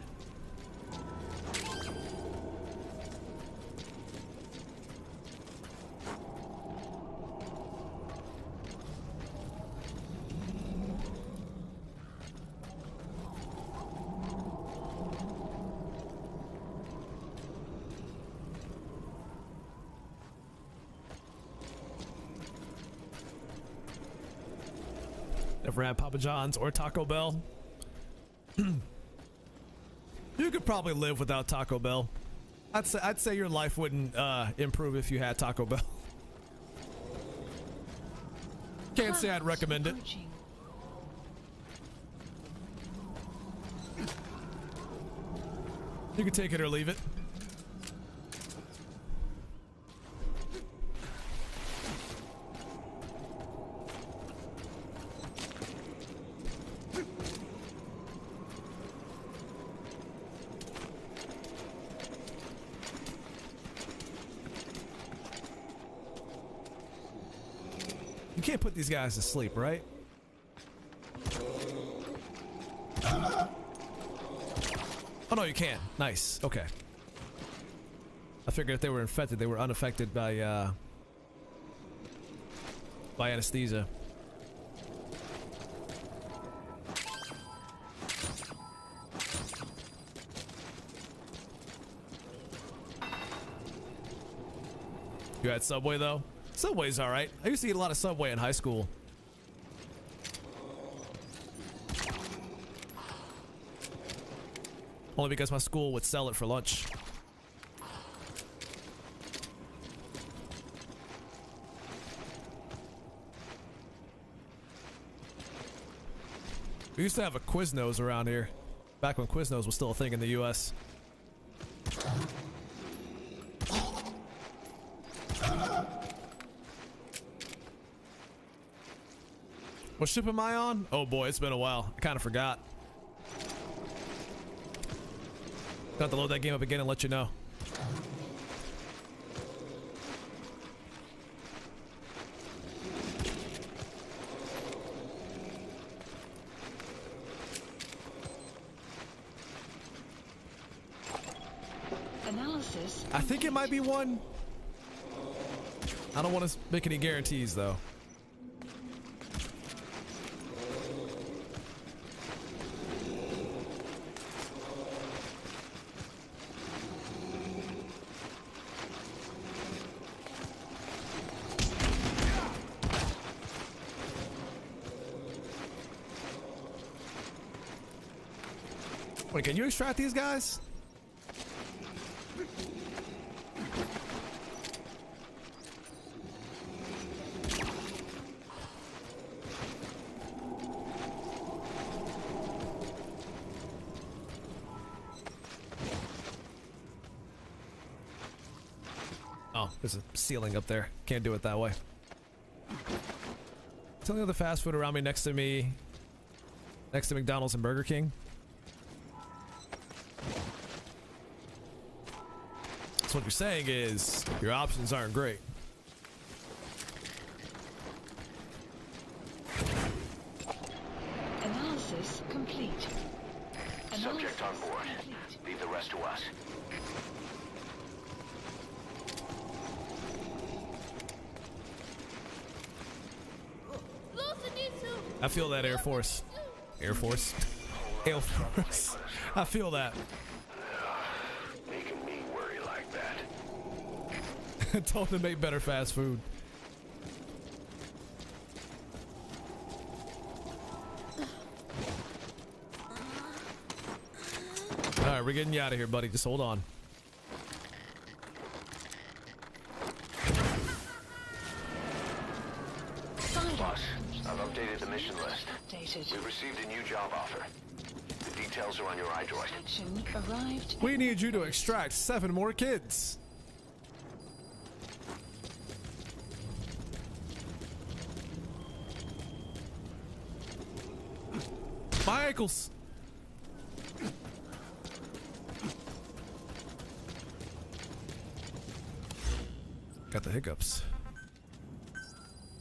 Never had Papa John's or Taco Bell. You could probably live without Taco Bell. I'd say your life wouldn't improve if you had Taco Bell. Can't say I'd recommend it. You can take it or leave it. You can't put these guys to sleep, right? Oh no, you can. Nice. Okay. I figured if they were infected, they were unaffected by anesthesia. You had Subway though? Subway's alright. I used to eat a lot of Subway in high school. Only because my school would sell it for lunch. We used to have a Quiznos around here, back when Quiznos was still a thing in the US. What ship am I on? Oh boy, it's been a while. I kind of forgot. Got to load that game up again and let you know. Analysis. I think it might be one. I don't want to make any guarantees though. Wait, can you extract these guys? Oh, there's a ceiling up there. Can't do it that way. Tell me the fast food around me, next to McDonald's and Burger King. So what you're saying is your options aren't great. Analysis complete. Subject on board. Complete. Leave the rest to us. I feel that, Air Force. Air Force? Air Force. I feel that. Making me worry like that. Told them to make better fast food. Alright, we're getting you out of here, buddy. Just hold on. Boss, I've updated the mission list. Updated. We've received a new job offer. The details are on your iDroid. Action arrived. We need you to extract 7 more kids. My ankles. Got the hiccups.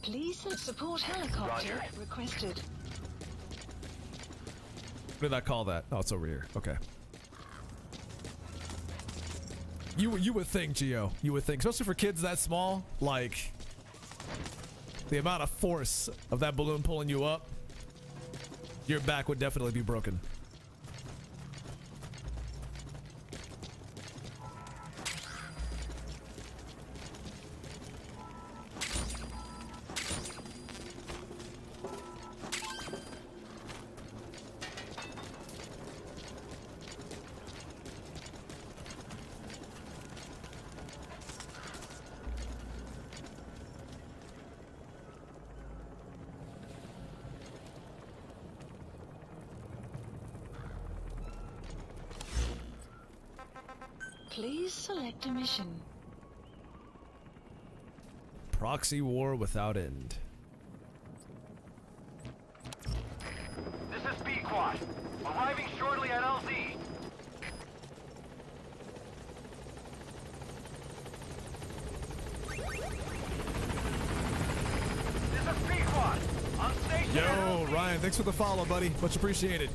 Please support helicopter Roger. requested. What did I call that? Oh, it's over here. Okay. You would think, Gio. You would think, especially for kids that small, like the amount of force of that balloon pulling you up, your back would definitely be broken. Please select a mission. Proxy war without end. This is B-Quad. Arriving shortly at LZ. This is B-Quad. On station. Yo, Ryan, thanks for the follow, buddy. Much appreciated.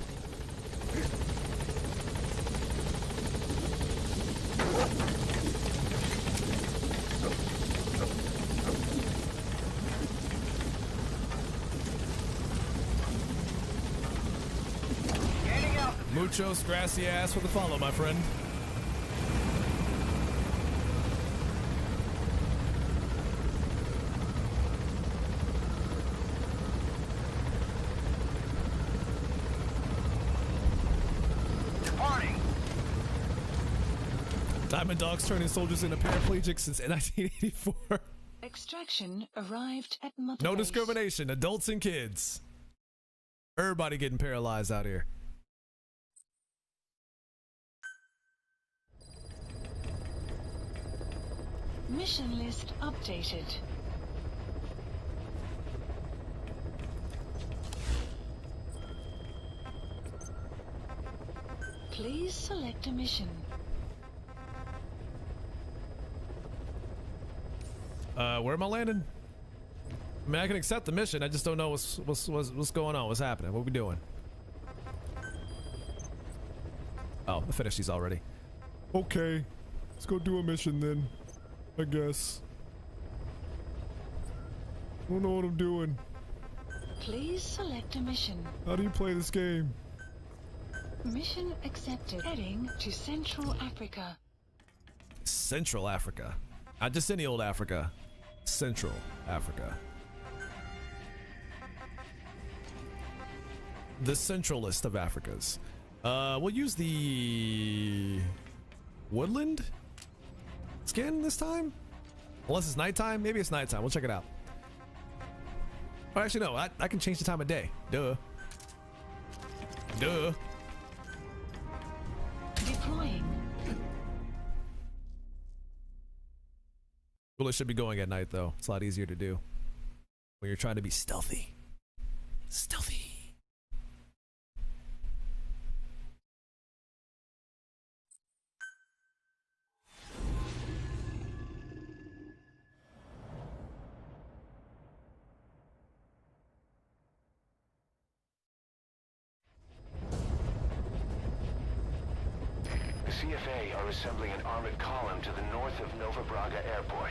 Muchos gracias for the follow, my friend. Departing. Diamond Dogs turning soldiers into paraplegics since 1984. Extraction arrived at Mother No Base. discrimination, adults and kids. Everybody getting paralyzed out here. Mission list updated. Please select a mission. Where am I landing? I mean, I can accept the mission. I just don't know what's going on. What's happening? What we doing? Oh, I finished these already. Okay, let's go do a mission then. I guess. I don't know what I'm doing. Please select a mission. How do you play this game? Mission accepted. Heading to Central Africa. Central Africa. Not just any old Africa. Central Africa. The centralist of Africas. We'll use the woodland skin this time. Unless it's nighttime. Maybe it's nighttime. We'll check it out. Oh, actually, no. I can change the time of day. Duh. Duh. Deploying. Well, it should be going at night, though. It's a lot easier to do when you're trying to be stealthy. Stealthy. The CFA are assembling an armored column to the north of Nova Braga Airport.